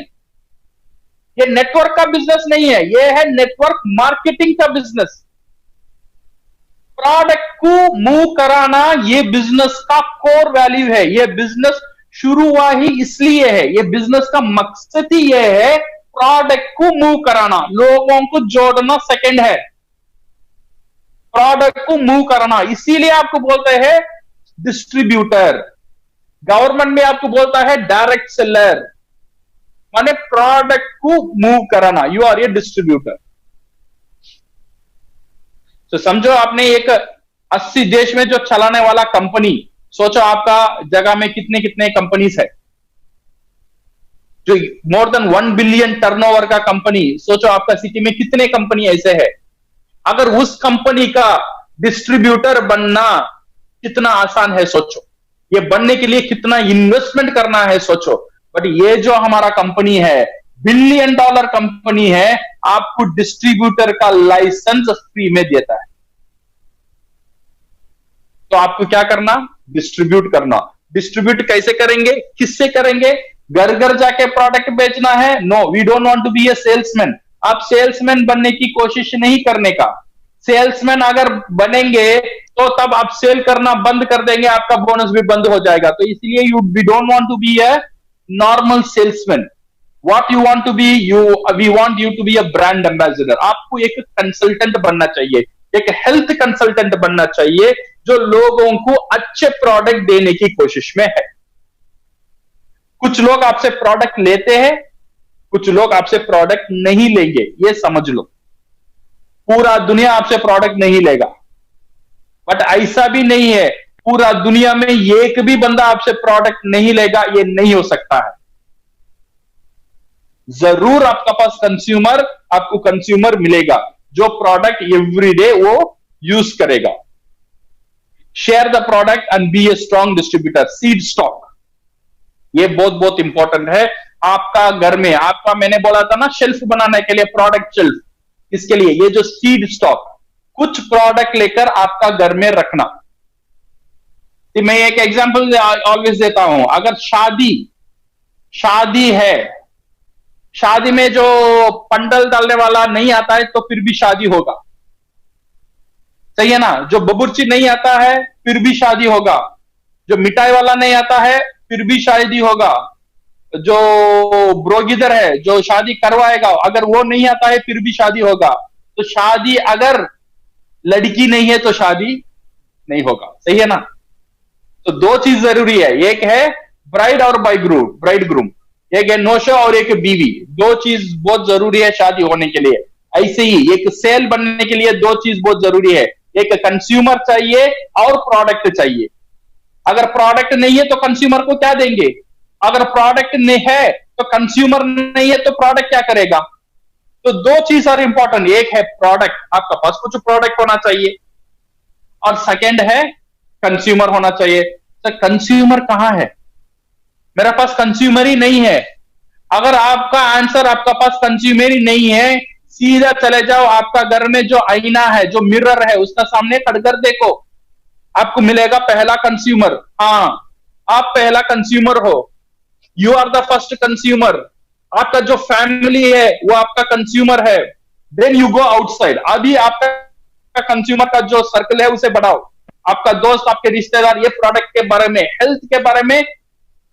B: ये नेटवर्क का बिजनेस नहीं है, ये है नेटवर्क मार्केटिंग का बिजनेस। प्रोडक्ट को मूव कराना ये बिजनेस का कोर वैल्यू है। ये बिजनेस शुरू हुआ ही इसलिए है, ये बिजनेस का मकसद ही ये है, प्रोडक्ट को मूव कराना, लोगों को जोड़ना सेकंड है, प्रोडक्ट को मूव कराना। इसीलिए आपको बोलते हैं डिस्ट्रीब्यूटर, गवर्नमेंट में आपको बोलता है डायरेक्ट सेलर, माने प्रोडक्ट को मूव कराना, यू आर ए डिस्ट्रीब्यूटर। तो समझो आपने एक 80 देश में जो चलाने वाला कंपनी, सोचो आपका जगह में कितने कितने कंपनीज है, जो मोर देन 1 बिलियन टर्नओवर का कंपनी, सोचो आपका सिटी में कितने कंपनी ऐसे है। अगर उस कंपनी का डिस्ट्रीब्यूटर बनना कितना आसान है सोचो, ये बनने के लिए कितना इन्वेस्टमेंट करना है सोचो। बट ये जो हमारा कंपनी है, $1 बिलियन कंपनी है, आपको डिस्ट्रीब्यूटर का लाइसेंस फ्री में देता है। तो आपको क्या करना? डिस्ट्रीब्यूट करना। डिस्ट्रीब्यूट कैसे करेंगे, किससे करेंगे? घर घर जाके प्रोडक्ट बेचना है? No, we don't want to be a salesman. आप सेल्समैन बनने की कोशिश नहीं करने का। सेल्समैन अगर बनेंगे तो तब आप सेल करना बंद कर देंगे, आपका बोनस भी बंद हो जाएगा। तो इसलिए we don't want to be a normal salesman. What you want to be, we want you to be a brand ambassador। आपको एक कंसल्टेंट बनना चाहिए, एक हेल्थ कंसल्टेंट बनना चाहिए, जो लोगों को अच्छे प्रोडक्ट देने की कोशिश में है। कुछ लोग आपसे प्रोडक्ट लेते हैं, कुछ लोग आपसे प्रोडक्ट नहीं लेंगे, ये समझ लो। पूरा दुनिया आपसे प्रोडक्ट नहीं लेगा, बट ऐसा भी नहीं है पूरा दुनिया में एक भी बंदा आपसे प्रोडक्ट नहीं लेगा, ये नहीं हो सकता है। जरूर आपका पास आपको कंज्यूमर मिलेगा, जो प्रोडक्ट एवरीडे वो यूज करेगा। Share the product and be a strong distributor. Seed stock, ये बहुत बहुत इंपॉर्टेंट है। आपका घर में, आपका मैंने बोला था ना शेल्फ बनाने के लिए, प्रोडक्ट शेल्फ, इसके लिए ये जो सीड स्टॉक, कुछ प्रोडक्ट लेकर आपका घर में रखना। तो मैं एक एग्जांपल ऑलवेज देता हूं, अगर शादी है, शादी में जो पंडल डालने वाला नहीं आता है तो फिर भी शादी होगा, सही है ना। जो बबूर्ची नहीं आता है फिर भी शादी होगा, जो मिठाई वाला नहीं आता है फिर भी शादी होगा, जो ब्रोगिदर है जो शादी करवाएगा अगर वो नहीं आता है फिर भी शादी होगा। तो शादी अगर लड़की नहीं है तो शादी नहीं होगा, सही है ना। तो दो चीज जरूरी है, एक है ब्राइड और ब्राइड ग्रूम, एक है नौशा और एक बीवी। दो चीज बहुत जरूरी है शादी होने के लिए। ऐसे ही एक सेल बनने के लिए दो चीज बहुत जरूरी है, एक कंज्यूमर चाहिए और प्रोडक्ट चाहिए। अगर प्रोडक्ट नहीं है तो कंज्यूमर को क्या देंगे, अगर प्रोडक्ट नहीं है तो कंज्यूमर नहीं है तो प्रोडक्ट क्या करेगा। तो दो चीज आर इंपॉर्टेंट, एक है प्रोडक्ट, आपका पास कुछ प्रोडक्ट होना चाहिए, और सेकंड है कंज्यूमर होना चाहिए। तो कंज्यूमर कहां है, मेरा पास कंज्यूमर ही नहीं है। अगर आपका आंसर आपका पास कंज्यूमर ही नहीं है, सीधा चले जाओ आपका घर में जो आईना है, जो मिरर है, उसका सामने खड़कर देखो, आपको मिलेगा पहला कंज्यूमर। हाँ, आप पहला कंज्यूमर हो, you are the first consumer. आपका जो फैमिली है वो आपका कंज्यूमर है। Then you go outside. अभी आपका कंज्यूमर का जो सर्कल है उसे बढ़ाओ, आपका दोस्त, आपके रिश्तेदार, ये प्रोडक्ट के बारे में, हेल्थ के बारे में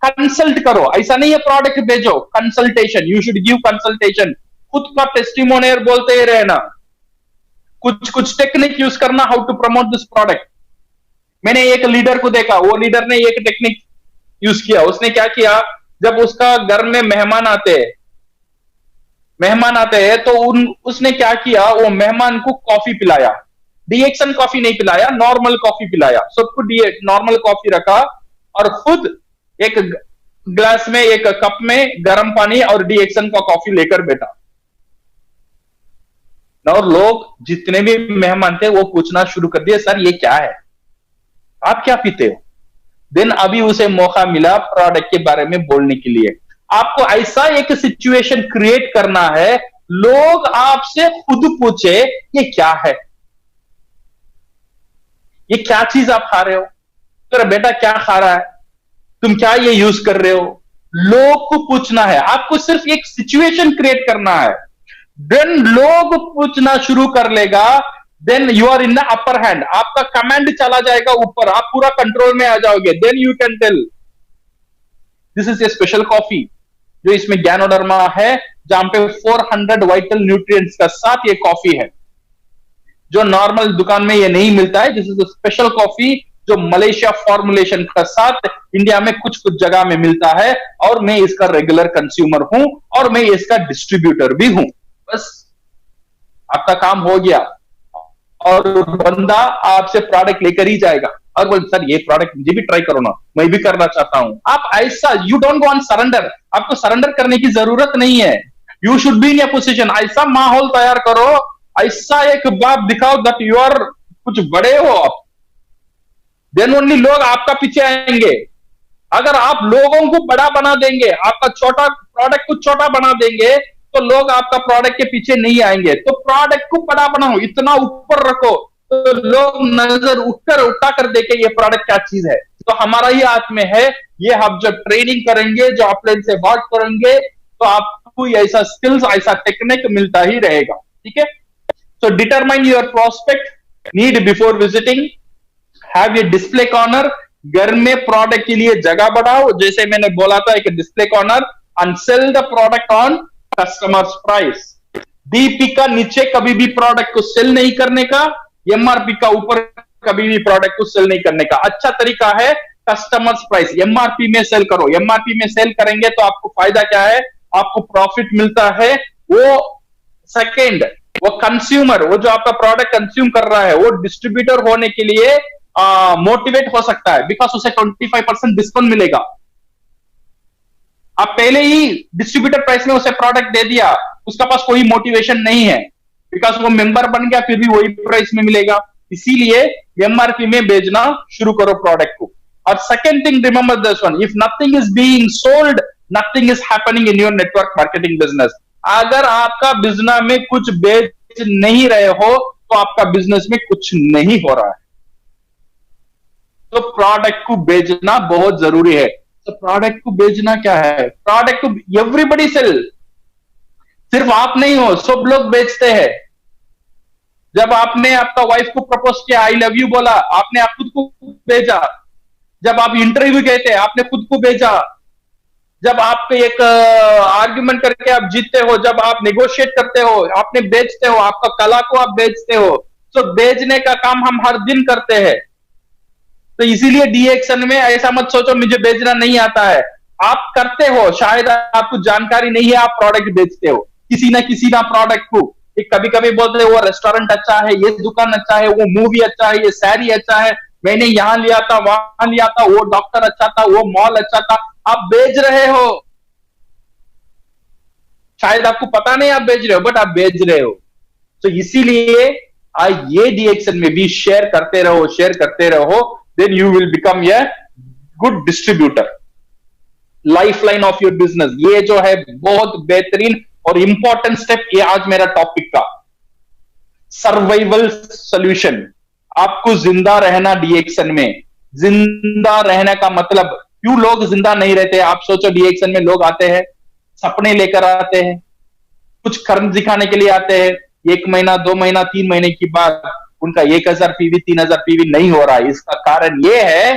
B: कंसल्ट करो। ऐसा नहीं है प्रोडक्ट भेजो, consultation, you should give consultation. खुद का टेस्टिमोनियल बोलते ही रहना, कुछ टेक्निक यूज करना, how to promote this product. मैंने एक लीडर को देखा, वो लीडर ने एक टेक्निक यूज किया। उसने क्या किया, जब उसका घर में मेहमान आते हैं तो उसने क्या किया, वो मेहमान को कॉफी पिलाया, डीएक्सन कॉफी नहीं पिलाया, नॉर्मल कॉफी पिलाया। सबको नॉर्मल कॉफी रखा और खुद एक ग्लास में, एक कप में गर्म पानी और डीएक्सन का कॉफी लेकर बैठा। और लोग जितने भी मेहमान थे वो पूछना शुरू कर दिए, सर ये क्या है, आप क्या पीते हो। देन अभी उसे मौका मिला प्रोडक्ट के बारे में बोलने के लिए। आपको ऐसा एक सिचुएशन क्रिएट करना है, लोग आपसे खुद पूछे ये क्या है, ये क्या चीज आप खा रहे हो, तेरा बेटा क्या खा रहा है, तुम क्या ये यूज कर रहे हो। लोग को पूछना है, आपको सिर्फ एक सिचुएशन क्रिएट करना है। देन लोग पूछना शुरू कर लेगा, then you are in the upper hand, आपका कमांड चला जाएगा ऊपर, आप पूरा कंट्रोल में आ जाओगे। Then you can tell this is a special coffee जो इसमें ज्ञानोडर्मा है, जहां पे 400 वाइटल न्यूट्रिएंट्स का साथ ये कॉफी है, जो नॉर्मल दुकान में ये नहीं मिलता है। This is a special coffee जो मलेशिया फॉर्मुलेशन का साथ इंडिया में कुछ जगह में मिलता है, और मैं इसका रेगुलर कंज्यूमर हूं और मैं इसका डिस्ट्रीब्यूटर भी हूं। बस आपका काम हो गया, और बंदा आपसे प्रोडक्ट लेकर ही जाएगा और बोल सर ये प्रोडक्ट मुझे भी ट्राई करो ना, मैं भी करना चाहता हूं। आप ऐसा, यू डोंट वांट सरेंडर, आपको सरेंडर करने की जरूरत नहीं है। You should be in A position, ऐसा माहौल तैयार करो, ऐसा एक बात दिखाओ दैट यू आर कुछ बड़े हो आप, देन ओनली लोग आपका पीछे आएंगे। अगर आप लोगों को बड़ा बना देंगे, आपका छोटा प्रोडक्ट को छोटा बना देंगे, तो लोग आपका प्रोडक्ट के पीछे नहीं आएंगे। तो प्रोडक्ट को बड़ा बनाओ, इतना ऊपर रखो तो लोग नजर उठा कर देखे ये प्रोडक्ट क्या चीज है। तो हमारा ही हाथ में है, ये हम जब ट्रेनिंग करेंगे, जो ऑफलाइन से बात करेंगे, तो आपको ऐसा स्किल्स, ऐसा टेक्निक मिलता ही रहेगा। ठीक है, so determine your prospect need before visiting, have a display corner, घर में प्रोडक्ट के लिए जगह बढ़ाओ, जैसे मैंने बोला था एक display corner, and sell the product on customers price। DP का नीचे कभी भी प्रोडक्ट को सेल नहीं करने का, एमआरपी का ऊपर कभी भी प्रोडक्ट को सेल नहीं करने का। अच्छा तरीका है कस्टमर्स प्राइस, एमआरपी में सेल करो। एमआरपी में सेल करेंगे तो आपको फायदा क्या है, आपको प्रॉफिट मिलता है। वो सेकेंड, वो कंज्यूमर, वो जो आपका प्रोडक्ट कंज्यूम कर रहा है, वो डिस्ट्रीब्यूटर होने के लिए मोटिवेट हो सकता है, बिकॉज उसे 25% डिस्काउंट मिलेगा। आप पहले ही डिस्ट्रीब्यूटर प्राइस में उसे प्रोडक्ट दे दिया, उसका पास कोई मोटिवेशन नहीं है, बिकॉज वो मेंबर बन गया फिर भी वही प्राइस में मिलेगा। इसीलिए एमआरपी में बेचना शुरू करो प्रोडक्ट को। और second thing, remember this one, if nothing is being sold, nothing is happening in your network marketing business. अगर आपका बिजनेस में कुछ बेच नहीं रहे हो तो आपका बिजनेस में कुछ नहीं हो रहा है। तो प्रोडक्ट को बेचना बहुत जरूरी है। तो प्रोडक्ट को बेचना क्या है? प्रोडक्ट को एवरीबडी सेल, सिर्फ आप नहीं हो, सब लोग बेचते हैं। जब आपने आपका वाइफ को प्रपोज किया, आई लव यू बोला, आपने आप खुद को भेजा। जब आप इंटरव्यू गए थे, आपने खुद को भेजा। जब आप एक आर्ग्यूमेंट करके आप जीतते हो, जब आप नेगोशिएट करते हो, आपने बेचते हो, आपका कला को आप बेचते हो। तो बेचने का काम हम हर दिन करते हैं। तो इसीलिए डीएक्शन में ऐसा मत सोचो मुझे बेचना नहीं आता है, आप करते हो, शायद आपको जानकारी नहीं है, आप प्रोडक्ट बेचते हो किसी ना प्रोडक्ट को। कभी कभी बोलते हैं वो रेस्टोरेंट अच्छा है, ये दुकान अच्छा है, वो मूवी अच्छा है, ये साड़ी अच्छा है, मैंने यहां लिया था, वहां लिया था, वो डॉक्टर अच्छा था, वो मॉल अच्छा था। आप बेच रहे हो, शायद आपको पता नहीं आप बेच रहे हो, बट आप बेच रहे हो। तो इसीलिए ये डीएक्शन में भी शेयर करते रहो, then you will become a good distributor, lifeline of your business. ये जो है बहुत बेहतरीन और इंपॉर्टेंट स्टेप, ये आज मेरा टॉपिक का सर्वाइवल सॉल्यूशन। आपको जिंदा रहना डीएक्शन में, जिंदा रहने का मतलब, क्यों लोग जिंदा नहीं रहते? आप सोचो, डीएक्शन में लोग आते हैं, सपने लेकर आते हैं, कुछ कर्म दिखाने के लिए आते हैं, 1 महीना 2 महीना 3 महीने की बाद उनका 1000 पीवी 3000 पीवी नहीं हो रहा है। इसका कारण यह है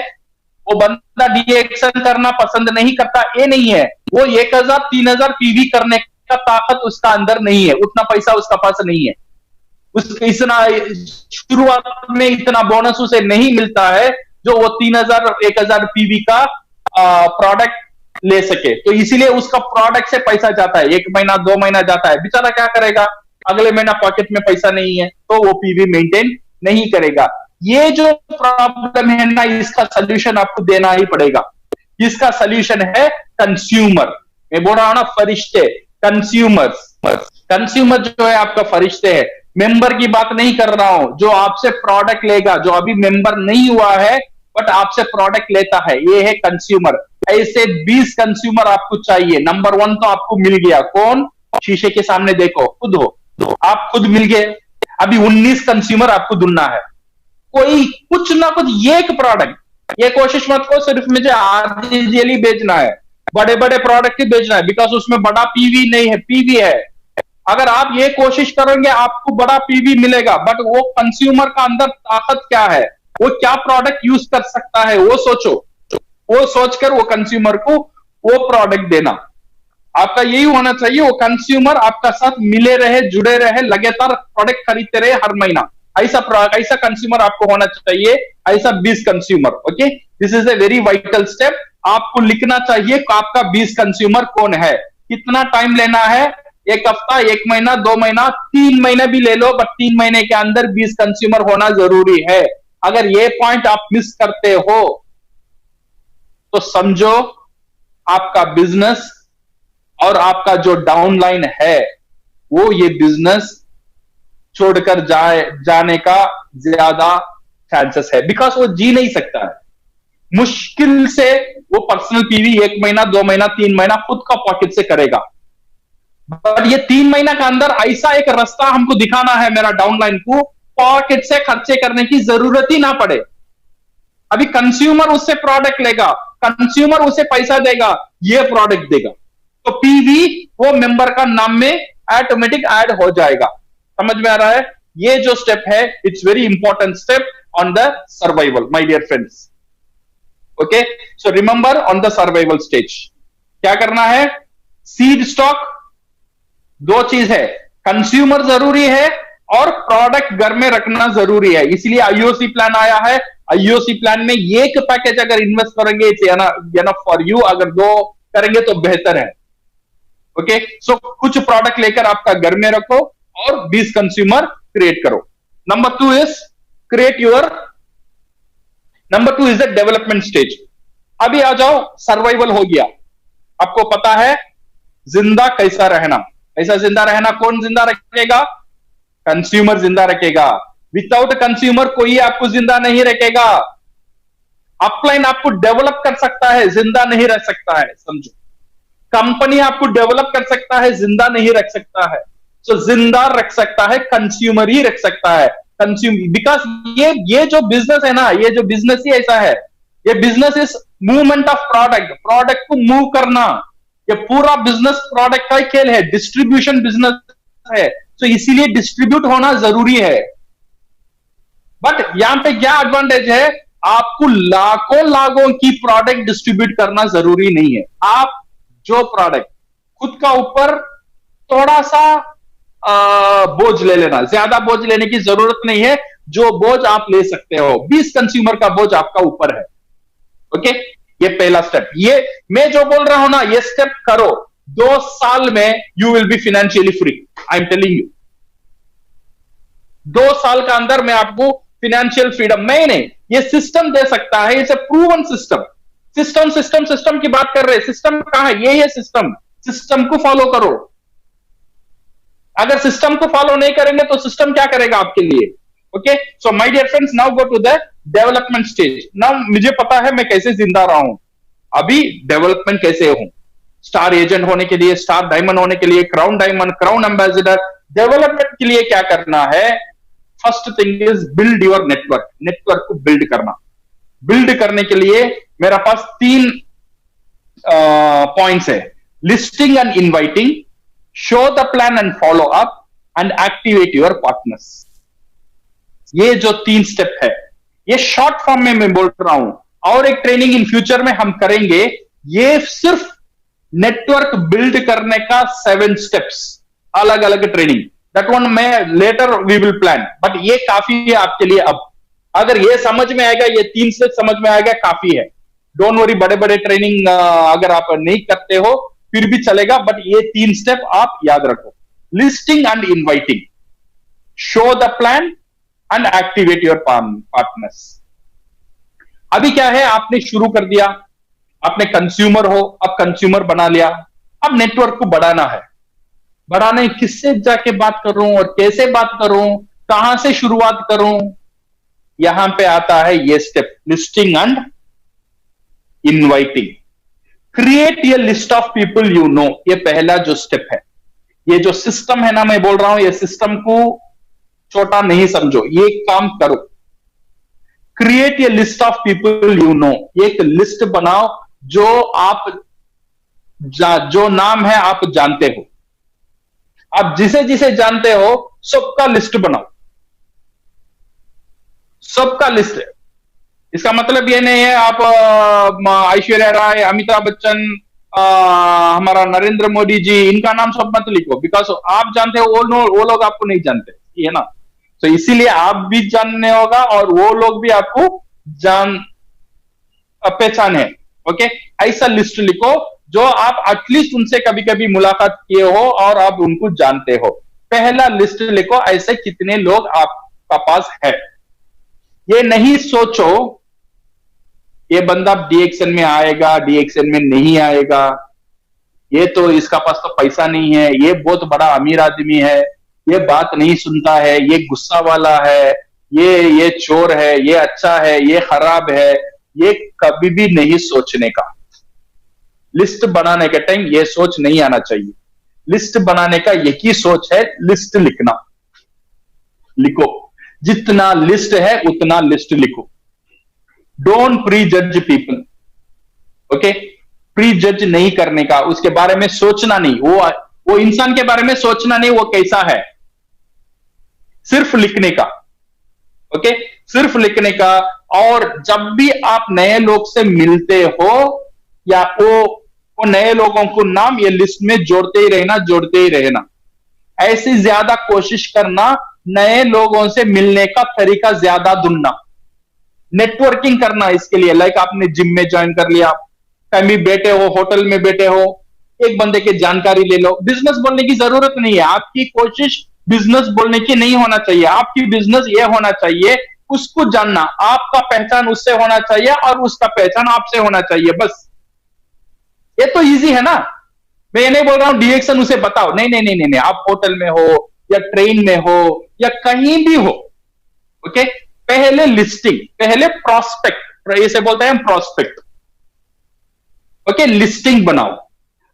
B: वो बंदा डीएक्शन करना पसंद नहीं करता, ये नहीं है, वो 1000 3000 पीवी करने का ताकत उसका अंदर नहीं है, उतना पैसा उसका पास नहीं है, उसको इतना शुरुआत में इतना बोनस उसे नहीं मिलता है जो वो 3000 1000 पीवी का प्रोडक्ट ले सके। तो इसीलिए उसका प्रोडक्ट से पैसा जाता है, 1 महीना 2 महीना जाता है, बेचारा क्या करेगा, अगले महीना पॉकेट में पैसा नहीं है तो वो पीवी मेंटेन नहीं करेगा। ये जो प्रॉब्लम है ना, इसका सोल्यूशन आपको देना ही पड़ेगा। इसका सोल्यूशन है कंज्यूमर। मैं बोल रहा हूं ना, फरिश्ते, कंज्यूमर जो है आपका फरिश्ते है। मेंबर की बात नहीं कर रहा हूं, जो आपसे प्रोडक्ट लेगा, जो अभी मेंबर नहीं हुआ है बट आपसे प्रोडक्ट लेता है, ये है कंज्यूमर। ऐसे 20 कंज्यूमर आपको चाहिए। नंबर 1 तो आपको मिल गया, कौन? शीशे के सामने देखो, खुद हो, आप खुद मिल गए। अभी 19 कंज्यूमर आपको ढूंढना है, कोई कुछ ना कुछ एक प्रोडक्ट। ये कोशिश मत करो सिर्फ मुझे आरजीएल बेचना है, बड़े बड़े प्रोडक्ट ही बेचना है, बिकॉज उसमें बड़ा पीवी नहीं है, पीवी है। अगर आप ये कोशिश करेंगे आपको बड़ा पीवी मिलेगा, बट वो कंज्यूमर का अंदर ताकत क्या है, वो क्या प्रोडक्ट यूज कर सकता है, वो सोचो। वो सोचकर वो कंज्यूमर को वो प्रोडक्ट देना। आपका यही होना चाहिए, वो कंज्यूमर आपका साथ मिले रहे, जुड़े रहे, लगातार प्रोडक्ट खरीदते रहे हर महीना। ऐसा कंज्यूमर आपको होना चाहिए, ऐसा 20 consumer. Okay, this is a very vital step. आपको लिखना चाहिए आपका 20 कंज्यूमर कौन है। कितना टाइम लेना है? 1 हफ्ता, 1 महीना, 2 महीना, 3 महीने भी ले लो, बट 3 महीने के अंदर 20 कंज्यूमर होना जरूरी है। अगर ये पॉइंट आप मिस करते हो तो समझो आपका बिजनेस और आपका जो डाउनलाइन है वो ये बिजनेस छोड़कर जाने का ज्यादा चांसेस है, बिकॉज वो जी नहीं सकता है। मुश्किल से वो पर्सनल पीवी 1 महीना 2 महीना 3 महीना खुद का पॉकेट से करेगा, बट ये 3 महीना के अंदर ऐसा एक रास्ता हमको दिखाना है मेरा डाउनलाइन को, पॉकेट से खर्चे करने की जरूरत ही ना पड़े। अभी कंज्यूमर उससे प्रोडक्ट लेगा, कंज्यूमर उसे पैसा देगा, ये प्रोडक्ट देगा, तो पीवी वो मेंबर का नाम में ऑटोमेटिक ऐड हो जाएगा। समझ में आ रहा है? ये जो स्टेप है, it's very important step on the survival, my dear friends. Okay, so remember, on the survival stage क्या करना है? सीड स्टॉक, 2 चीज है, कंज्यूमर जरूरी है और प्रोडक्ट घर में रखना जरूरी है। इसलिए आईओसी प्लान आया है। आईओसी प्लान में एक पैकेज अगर इन्वेस्ट करेंगे इट्स एनफ फॉर यू, अगर 2 करेंगे तो बेहतर है। ओके, सो कुछ प्रोडक्ट लेकर आपका घर में रखो और 20 कंज्यूमर क्रिएट करो। Number 2 is create your, number 2 is the development stage. अभी आ जाओ, सर्वाइवल हो गया, आपको पता है जिंदा कैसा रहना। ऐसा जिंदा रहना कौन जिंदा रखेगा? कंज्यूमर जिंदा रखेगा। विदाउट कंज्यूमर कोई आपको जिंदा नहीं रखेगा। अपलाइन आपको डेवलप कर सकता है, जिंदा नहीं रख सकता है, समझो। कंपनी आपको डेवलप कर सकता है, जिंदा नहीं रख सकता है। तो जिंदा रख सकता है कंज्यूमर ही रख सकता है। बिकॉज ये जो बिजनेस है ना, ये जो बिजनेस ही ऐसा है, ये business is movement of product को मूव करना। ये पूरा बिजनेस प्रोडक्ट का ही खेल है, डिस्ट्रीब्यूशन बिजनेस है। तो इसीलिए डिस्ट्रीब्यूट होना जरूरी है। बट यहां पे क्या एडवांटेज है, आपको लाखों की प्रोडक्ट डिस्ट्रीब्यूट करना जरूरी नहीं है। आप जो प्रोडक्ट खुद का ऊपर थोड़ा सा बोझ ले लेना, ज्यादा बोझ लेने की जरूरत नहीं है। जो बोझ आप ले सकते हो, 20 कंज्यूमर का बोझ आपका ऊपर है। ओके, ये पहला स्टेप। ये मैं जो बोल रहा हूं ना, ये स्टेप करो, 2 साल में you will be financially free. I am telling you, 2 साल का अंदर मैं आपको फाइनेंशियल फ्रीडम, नहीं, ये सिस्टम दे सकता है। इट्स ए प्रूवन सिस्टम की बात कर रहे हैं। सिस्टम कहां है? ये सिस्टम को फॉलो करो। अगर सिस्टम को फॉलो नहीं करेंगे तो सिस्टम क्या करेगा आपके लिए? Okay, so my dear friends, now go to the development stage. Now मुझे पता है मैं कैसे जिंदा रहा हूं, अभी डेवलपमेंट कैसे हूं। स्टार एजेंट होने के लिए, स्टार डायमंड होने के लिए, crown diamond, crown ambassador. Development के लिए क्या करना है? First thing is build your network को बिल्ड करना। बिल्ड करने के लिए मेरा पास 3 पॉइंट्स है: listing and inviting, show the plan and follow up, and activate your partners. ये जो 3 स्टेप है, ये शॉर्ट फॉर्म में मैं बोल रहा हूं, और एक ट्रेनिंग इन फ्यूचर में हम करेंगे। ये सिर्फ नेटवर्क बिल्ड करने का 7 स्टेप्स, अलग अलग ट्रेनिंग। दैट वन मैं later we will plan, but ये काफी है आपके लिए। अब अगर ये समझ में आएगा, ये 3 स्टेप समझ में आएगा, काफी है। डोंट वरी, बड़े बड़े ट्रेनिंग अगर आप नहीं करते हो फिर भी चलेगा, बट ये 3 स्टेप आप याद रखो: listing and inviting, show the plan and activate your partners. अभी क्या है, आपने शुरू कर दिया, आपने कंज्यूमर हो, अब कंज्यूमर बना लिया, अब नेटवर्क को बढ़ाना है। बढ़ाने किससे जाके बात करूं और कैसे बात करूं, कहां से शुरुआत करूं? यहां पे आता है ये step, listing and inviting. Create a list of people you know, ये पहला जो स्टेप है। ये जो सिस्टम है ना, मैं बोल रहा हूं, ये सिस्टम को छोटा नहीं समझो, ये काम करो। Create a list of people you know, एक लिस्ट बनाओ जो आप जो नाम है आप जानते हो। आप जिसे जिसे जानते हो सबका लिस्ट बनाओ, सबका लिस्ट है। इसका मतलब ये नहीं है आप ऐश्वर्या राय, अमिताभ बच्चन, हमारा नरेंद्र मोदी जी, इनका नाम सब मत लिखो, बिकॉज आप जानते हो, वो लोग आपको नहीं जानते, ये ना। तो इसीलिए आप भी जानने होगा और वो लोग भी आपको पहचान है। ओके, ऐसा लिस्ट लिखो जो आप एटलीस्ट उनसे कभी कभी मुलाकात किए हो और आप उनको जानते हो। पहला लिस्ट लिखो, ऐसे कितने लोग आपका पास है। ये नहीं सोचो ये बंदा डीएक्सएन में आएगा, डीएक्सएन में नहीं आएगा, ये तो इसका पास तो पैसा नहीं है, ये बहुत बड़ा अमीर आदमी है, ये बात नहीं सुनता है, ये गुस्सा वाला है, ये चोर है, ये अच्छा है, ये खराब है। ये कभी भी नहीं सोचने का। लिस्ट बनाने के टाइम ये सोच नहीं आना चाहिए। लिस्ट बनाने का एक ही सोच है, लिस्ट लिखना। लिखो, जितना लिस्ट है उतना लिस्ट लिखो। डोंट प्री जज पीपल। ओके, प्री जज नहीं करने का, उसके बारे में सोचना नहीं, वो इंसान के बारे में सोचना नहीं, वो कैसा है, सिर्फ लिखने का। ओके, सिर्फ लिखने का। और जब भी आप नए लोग से मिलते हो या वो नए लोगों को नाम ये लिस्ट में जोड़ते ही रहना। ऐसी ज्यादा कोशिश करना, नए लोगों से मिलने का तरीका ज्यादा ढूंढना, नेटवर्किंग करना। इसके लिए लाइक आपने जिम में ज्वाइन कर लिया, कहीं बैठे हो, होटल में बैठे हो, एक बंदे की जानकारी ले लो। बिजनेस बोलने की जरूरत नहीं है, आपकी कोशिश बिजनेस बोलने की नहीं होना चाहिए। आपकी बिजनेस ये होना चाहिए, उसको जानना, आपका पहचान उससे होना चाहिए और उसका पहचान आपसे होना चाहिए, बस। ये तो इजी है ना। मैं ये नहीं बोल रहा हूं डीएक्सएन उसे बताओ, नहीं, आप होटल में हो, या ट्रेन में हो या कहीं भी हो, ओके, पहले लिस्टिंग, पहले प्रोस्पेक्ट, इसे बोलते हैं प्रोस्पेक्ट, ओके, लिस्टिंग बनाओ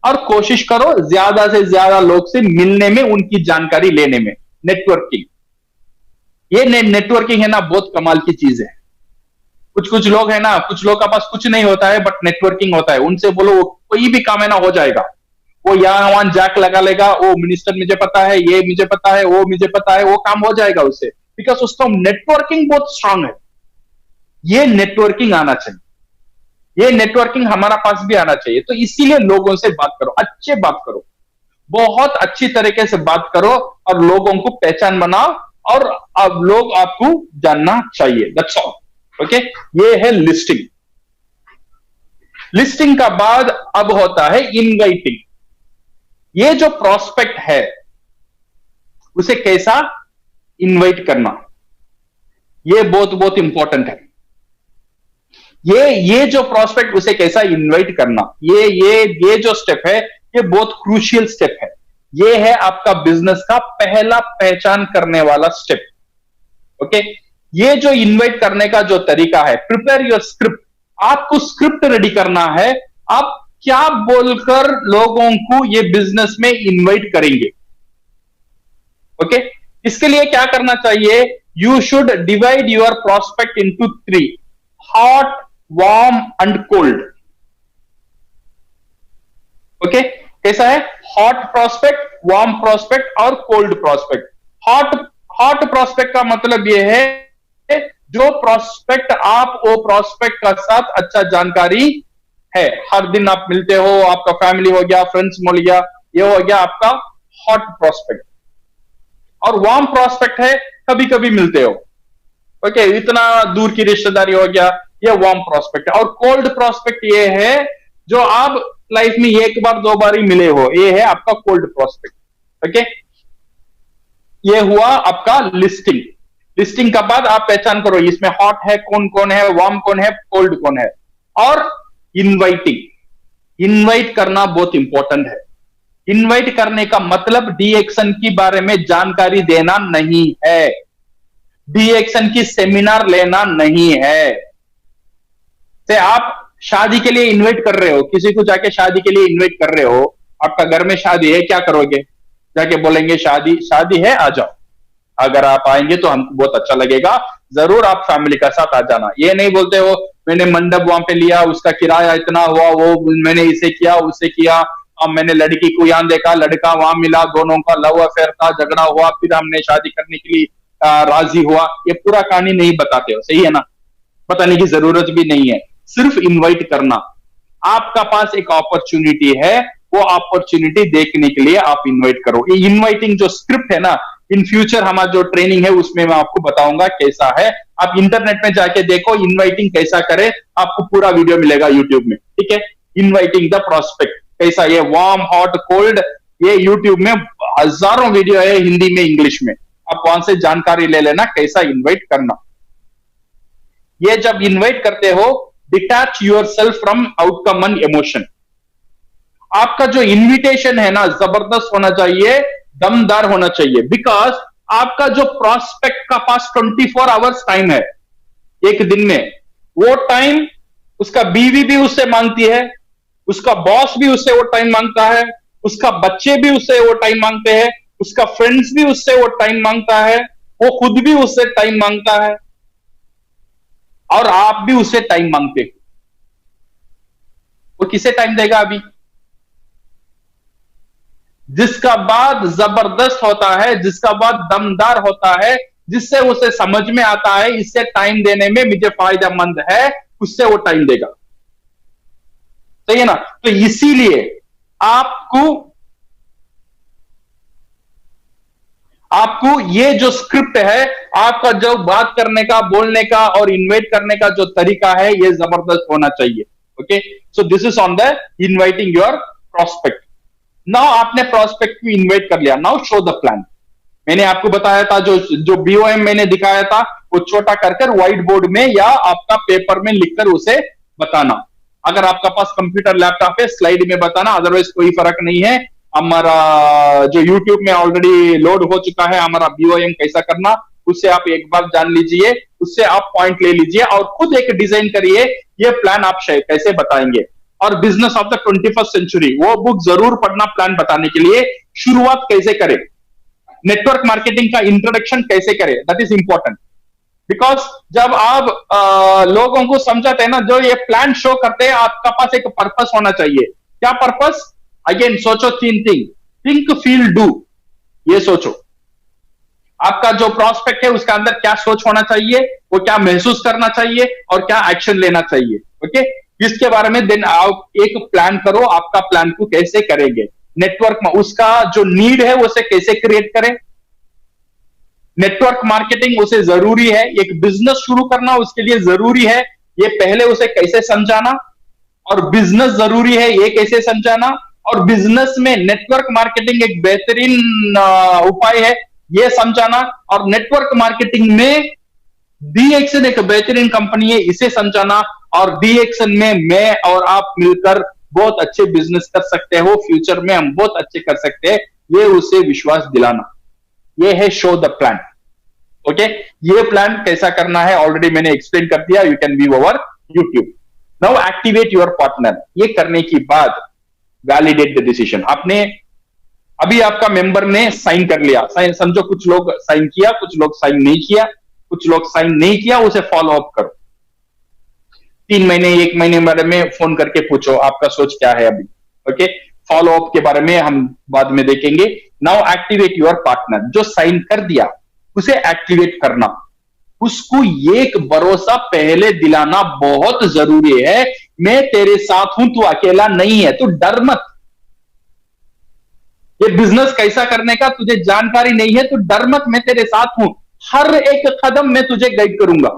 B: और कोशिश करो ज्यादा से ज्यादा लोग से मिलने में, उनकी जानकारी लेने में। नेटवर्किंग, ये नेटवर्किंग है ना, बहुत कमाल की चीज है। कुछ कुछ लोग है ना, कुछ लोग के पास कुछ नहीं होता है बट नेटवर्किंग होता है, उनसे बोलो कोई भी काम है ना हो जाएगा। वो यहाँ वहां जैक लगा लेगा, वो मिनिस्टर मुझे पता है, ये मुझे पता है, वो मुझे पता है, वो काम हो जाएगा उससे, बिकॉज उसका नेटवर्किंग बहुत स्ट्रांग है। ये नेटवर्किंग आना चाहिए, ये नेटवर्किंग हमारा पास भी आना चाहिए। तो इसीलिए लोगों से बात करो, अच्छे बात करो, बहुत अच्छी तरीके से बात करो और लोगों को पहचान बनाओ और अब लोग आपको जानना चाहिए। That's all, okay. ये है लिस्टिंग। लिस्टिंग का बाद अब होता है इनवाइटिंग। ये जो प्रोस्पेक्ट है उसे कैसा इनवाइट करना, ये बहुत बहुत इंपॉर्टेंट है। ये जो प्रोस्पेक्ट उसे कैसा इनवाइट करना, ये जो स्टेप है ये बहुत क्रूशियल स्टेप है। ये है आपका बिजनेस का पहला पहचान करने वाला स्टेप, ओके। ये जो इनवाइट करने का जो तरीका है, प्रिपेयर योर स्क्रिप्ट। आपको स्क्रिप्ट रेडी करना है, आप क्या बोलकर लोगों को ये बिजनेस में इनवाइट करेंगे, ओके। इसके लिए क्या करना चाहिए, you should divide your prospect into 3, hot, warm and cold, okay. कैसा है, हॉट प्रोस्पेक्ट, वार्म प्रोस्पेक्ट और कोल्ड प्रोस्पेक्ट। हॉट प्रोस्पेक्ट का मतलब यह है जो प्रोस्पेक्ट आप वो प्रोस्पेक्ट का साथ अच्छा जानकारी है, हर दिन आप मिलते हो, आपका फैमिली हो गया, फ्रेंड्स मिल गया, ये हो गया आपका हॉट प्रोस्पेक्ट। और वार्म प्रोस्पेक्ट है कभी कभी मिलते हो, ओके, इतना दूर की रिश्तेदारी हो गया, ये वार्म प्रोस्पेक्ट है। और कोल्ड प्रोस्पेक्ट ये है जो आप लाइफ में एक बार दो बार ही मिले हो, ये है आपका कोल्ड प्रोस्पेक्ट, ओके। ये हुआ आपका लिस्टिंग। लिस्टिंग का बाद आप पहचान करो इसमें हॉट है कौन कौन है, वार्म कौन है, कोल्ड कौन है। और इनवाइटिंग, इनवाइट करना बहुत इंपॉर्टेंट है। इनवाइट करने का मतलब डीएक्शन के बारे में जानकारी देना नहीं है, डीएक्शन की सेमिनार लेना नहीं है। से आप शादी के लिए इनवाइट कर रहे हो, किसी को जाके शादी के लिए इनवाइट कर रहे हो, आपका घर में शादी है, क्या करोगे, जाके बोलेंगे शादी है आ जाओ, अगर आप आएंगे तो हमको बहुत अच्छा लगेगा, जरूर आप फैमिली का साथ आ जाना। ये नहीं बोलते हो मैंने मंडप वहां पे लिया, उसका किराया इतना हुआ, वो मैंने इसे किया उसे किया, अब मैंने लड़की को यहां देखा, लड़का वहां मिला, दोनों का लव अफेयर था, झगड़ा हुआ, फिर हमने शादी करने के लिए राजी हुआ। ये पूरा कहानी नहीं बताते हो, सही है ना, बताने की जरूरत भी नहीं है, सिर्फ इनवाइट करना। आपका पास एक अपॉर्चुनिटी है, वो अपॉर्चुनिटी देखने के लिए आप इनवाइट करो। ये इनवाइटिंग जो स्क्रिप्ट है ना, इन फ्यूचर हमारा जो ट्रेनिंग है उसमें मैं आपको बताऊंगा कैसा है। आप इंटरनेट में जाके देखो इनवाइटिंग कैसा करे, आपको पूरा वीडियो मिलेगा यूट्यूब में, ठीक है। इनवाइटिंग द प्रोस्पेक्ट कैसा, ये वार्म, हॉट, कोल्ड, ये यूट्यूब में हजारों वीडियो है हिंदी में, इंग्लिश में, आप वहां से जानकारी ले लेना कैसा इनवाइट करना। ये जब इनवाइट करते हो, detach your self from outcome and emotion. आपका जो इनविटेशन है ना जबरदस्त होना चाहिए, दमदार होना चाहिए, बिकॉज आपका जो प्रोस्पेक्ट का पास 24 आवर्स टाइम है एक दिन में, वो टाइम उसका बीवी भी उससे मांगती है, उसका बॉस भी उससे वो टाइम मांगता है, उसका बच्चे भी उससे वो टाइम मांगते हैं, उसका फ्रेंड्स भी उससे वो टाइम मांगता है, वो खुद भी उससे टाइम मांगता है और आप भी उससे टाइम मांगते हो। वो किसे टाइम देगा अभी, जिसका बाद जबरदस्त होता है, जिसका बाद दमदार होता है, जिससे उसे समझ में आता है इससे टाइम देने में मुझे फायदेमंद है, उससे वो टाइम देगा, सही है ना। तो इसीलिए आपको ये जो स्क्रिप्ट है, आपका जो बात करने का, बोलने का और इनवाइट करने का जो तरीका है, ये जबरदस्त होना चाहिए, okay. So this is on the inviting your prospect. Now आपने प्रोस्पेक्ट को इनवाइट कर लिया, नाउ शो द प्लान। मैंने आपको बताया था जो बीओएम मैंने दिखाया था, वो छोटा कर व्हाइट बोर्ड में या आपका पेपर में लिखकर उसे बताना। अगर आपका पास कंप्यूटर लैपटॉप है, स्लाइड में बताना, अदरवाइज कोई फर्क नहीं है। हमारा जो यूट्यूब में ऑलरेडी लोड हो चुका है, हमारा BOM कैसा करना, उससे आप एक बार जान लीजिए, उससे आप पॉइंट ले लीजिए और खुद एक डिजाइन करिए, ये प्लान आप कैसे बताएंगे। और business of the 21st century, वो बुक जरूर पढ़ना प्लान बताने के लिए। शुरुआत कैसे करें, नेटवर्क मार्केटिंग का इंट्रोडक्शन कैसे करें, दैट इज इंपॉर्टेंट। बिकॉज जब आप लोगों को समझाते हैं ना, जो ये प्लान शो करते हैं, आपका पास एक पर्पस होना चाहिए। क्या पर्पस? अगेन सोचो 3 थिंग, थिंक फील डू, ये सोचो। आपका जो प्रोस्पेक्ट है उसका अंदर क्या सोच होना चाहिए, वो क्या महसूस करना चाहिए और क्या एक्शन लेना चाहिए। ओके, इसके बारे में देन आप एक प्लान करो, आपका प्लान को कैसे करेंगे। नेटवर्क में उसका जो नीड है उसे कैसे क्रिएट करें। नेटवर्क मार्केटिंग उसे जरूरी है, एक बिजनेस शुरू करना उसके लिए जरूरी है, ये पहले उसे कैसे समझाना। और बिजनेस जरूरी है, ये कैसे समझाना। और बिजनेस में नेटवर्क मार्केटिंग एक बेहतरीन उपाय है, ये समझाना। और नेटवर्क मार्केटिंग में DXN एक बेहतरीन कंपनी है, इसे समझाना। और DXN में मैं और आप मिलकर बहुत अच्छे बिजनेस कर सकते हो, फ्यूचर में हम बहुत अच्छे कर सकते हैं, ये उसे विश्वास दिलाना। ये है शो द प्लान। ओके, ये प्लान कैसा करना है ऑलरेडी मैंने एक्सप्लेन कर दिया, you can view over YouTube. Now activate your partner. ये करने के बाद वैलिडेट द डिसीजन। आपने अभी आपका मेंबर ने साइन कर लिया, समझो कुछ लोग साइन किया, कुछ लोग साइन नहीं किया, कुछ लोग साइन नहीं किया, उसे फॉलो अप करो। 3 महीने 1 महीने बारे में फोन करके पूछो आपका सोच क्या है अभी। ओके, फॉलो अप के बारे में हम बाद में देखेंगे। Now activate your partner. जो साइन कर दिया उसे एक्टिवेट करना, उसको एक भरोसा पहले दिलाना बहुत जरूरी है। मैं तेरे साथ हूं, तू अकेला नहीं है, तू डर मत। ये बिजनेस कैसा करने का तुझे जानकारी नहीं है, तू डर मत, मैं तेरे साथ हूं, हर एक कदम मैं तुझे गाइड करूंगा।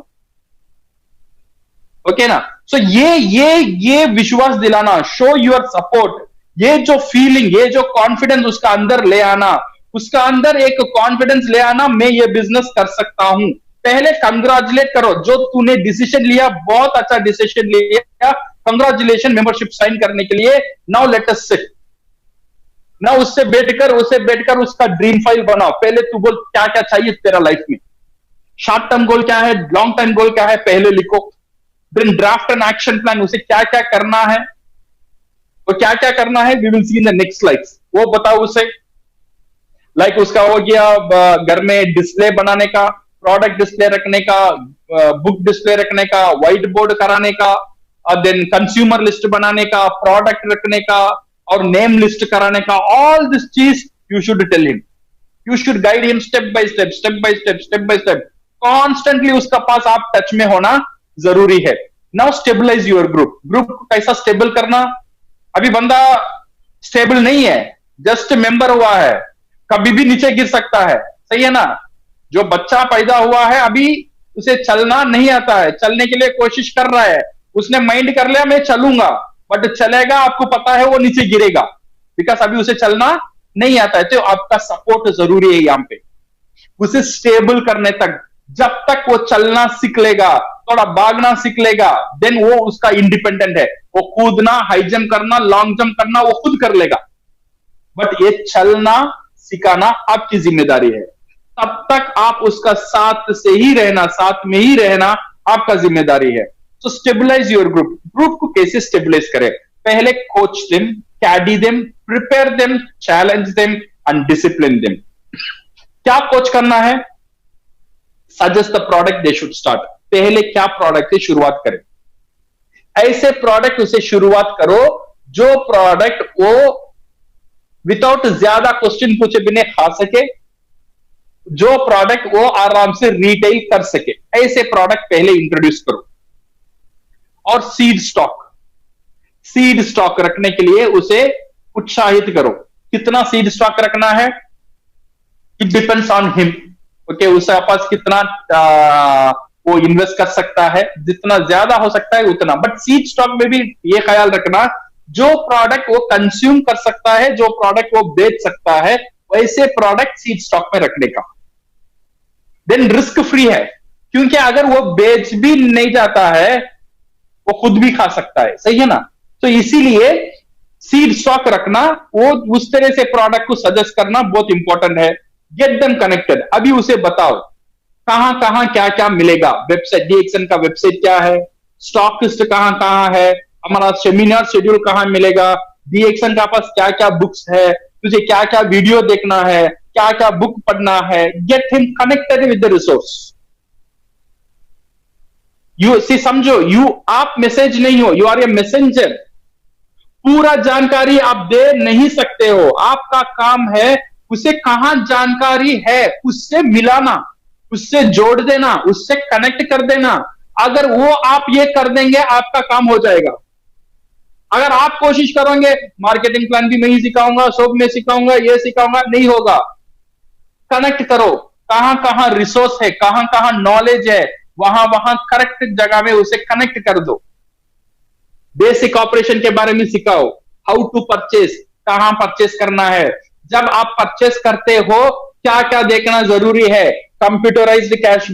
B: ओके ना। सो ये विश्वास दिलाना, शो योर सपोर्ट, ये जो फीलिंग, ये जो कॉन्फिडेंस उसका अंदर ले आना, उसका अंदर एक कॉन्फिडेंस ले आना, मैं ये बिजनेस कर सकता हूं। पहले कंग्रेचुलेट करो, जो तूने डिसीजन लिया बहुत अच्छा डिसीजन लिया, कंग्रेचुलेशन मेंबरशिप साइन करने के लिए। नाउ लेट अस सिट, ना उससे बैठकर उसका ड्रीम फाइल बनाओ। पहले तू बोल क्या क्या चाहिए तेरा लाइफ में, शॉर्ट टर्म गोल क्या है, लॉन्ग टर्म गोल क्या है, पहले लिखो। Then draft an action plan, उसे क्या क्या करना है, और क्या क्या करना है we will see in the next slides, वो बताओ उसे। लाइक उसका हो गया घर में डिस्प्ले बनाने का, प्रोडक्ट डिस्प्ले रखने का, बुक डिस्प्ले रखने का, व्हाइट बोर्ड कराने का, और देन कंज्यूमर लिस्ट बनाने का, प्रोडक्ट रखने का, और नेम लिस्ट कराने का। ऑल दिस चीज you should tell him, you should guide him step by step, step by step, step by step. Constantly उसका पास आप टच में होना जरूरी है। Now stabilise your group. Group को कैसा स्टेबल करना? अभी बंदा स्टेबल नहीं है, जस्ट मेंबर हुआ है, कभी भी नीचे गिर सकता है, सही है ना। जो बच्चा पैदा हुआ है अभी उसे चलना नहीं आता है, चलने के लिए कोशिश कर रहा है, उसने माइंड कर लिया मैं चलूंगा, बट चलेगा, आपको पता है वो नीचे गिरेगा, बिकॉज अभी उसे चलना नहीं आता है। तो आपका सपोर्ट जरूरी है यहाँ पे, उसे स्टेबल करने तक। जब तक वो चलना सीख लेगा, थोड़ा भागना सीख लेगा, देन वो उसका इंडिपेंडेंट है, वो कूदना, हाई जंप करना, लॉन्ग जंप करना वो खुद कर लेगा। बट ये चलना सिखाना आपकी जिम्मेदारी है। तब तक आप उसका साथ से ही रहना, साथ में ही रहना आपका जिम्मेदारी है। तो स्टेबलाइज योर ग्रुप। ग्रुप को कैसे स्टेबलाइज करें? पहले coach them, caddy them, prepare them, challenge them and discipline them. क्या कोच करना है? Suggest the product they should start. पहले क्या प्रोडक्ट से शुरुआत करें? ऐसे प्रोडक्ट उसे शुरुआत करो जो प्रोडक्ट वो विदाउट ज्यादा क्वेश्चन पूछे बिना खा सके, जो प्रोडक्ट वो आराम से रिटेल कर सके, ऐसे प्रोडक्ट पहले इंट्रोड्यूस करो। और सीड स्टॉक रखने के लिए उसे उत्साहित करो। कितना सीड स्टॉक रखना है? It depends on him. Okay, उसके पास कितना वो इन्वेस्ट कर सकता है, जितना ज्यादा हो सकता है उतना। बट सीड स्टॉक में भी ये ख्याल रखना, जो प्रोडक्ट वो कंज्यूम कर सकता है, जो प्रोडक्ट वो बेच सकता है, वैसे प्रोडक्ट सीड स्टॉक में रखने का। देन रिस्क फ्री है, क्योंकि अगर वो बेच भी नहीं जाता है वो खुद भी खा सकता है, सही है ना। तो इसीलिए सीड स्टॉक रखना, वो उस तरह से प्रोडक्ट को सजेस्ट करना बहुत इंपॉर्टेंट है। गेट देम कनेक्टेड, अभी उसे बताओ कहां कहां क्या क्या मिलेगा, वेबसाइट डीएक्सन का वेबसाइट क्या है, स्टॉक लिस्ट कहां कहां है, हमारा सेमिनार शेड्यूल कहां मिलेगा, डीएक्सन का पास क्या क्या बुक्स है, तुझे क्या क्या वीडियो देखना है, क्या क्या बुक पढ़ना है। Get him connected with the resource. You see समझो, यू आप मैसेज नहीं हो, यू आर ए मैसेंजर। पूरा जानकारी आप दे नहीं सकते हो, आपका काम है उसे कहां जानकारी है उससे मिलाना, उससे जोड़ देना, उससे कनेक्ट कर देना। अगर वो आप ये कर देंगे आपका काम हो जाएगा। अगर आप कोशिश करोगे मार्केटिंग प्लान भी मैं ही सिखाऊंगा, सब मैं सिखाऊंगा, ये सिखाऊंगा, नहीं होगा। कनेक्ट करो, कहां कहां रिसोर्स है, कहां कहां नॉलेज है, वहां वहां करेक्ट जगह में उसे कनेक्ट कर दो। बेसिक ऑपरेशन के बारे में सिखाओ, हाउ टू परचेस, कहां परचेस करना है, जब आप परचेस करते हो क्या क्या देखना जरूरी है, कंप्यूटराइज्ड कैश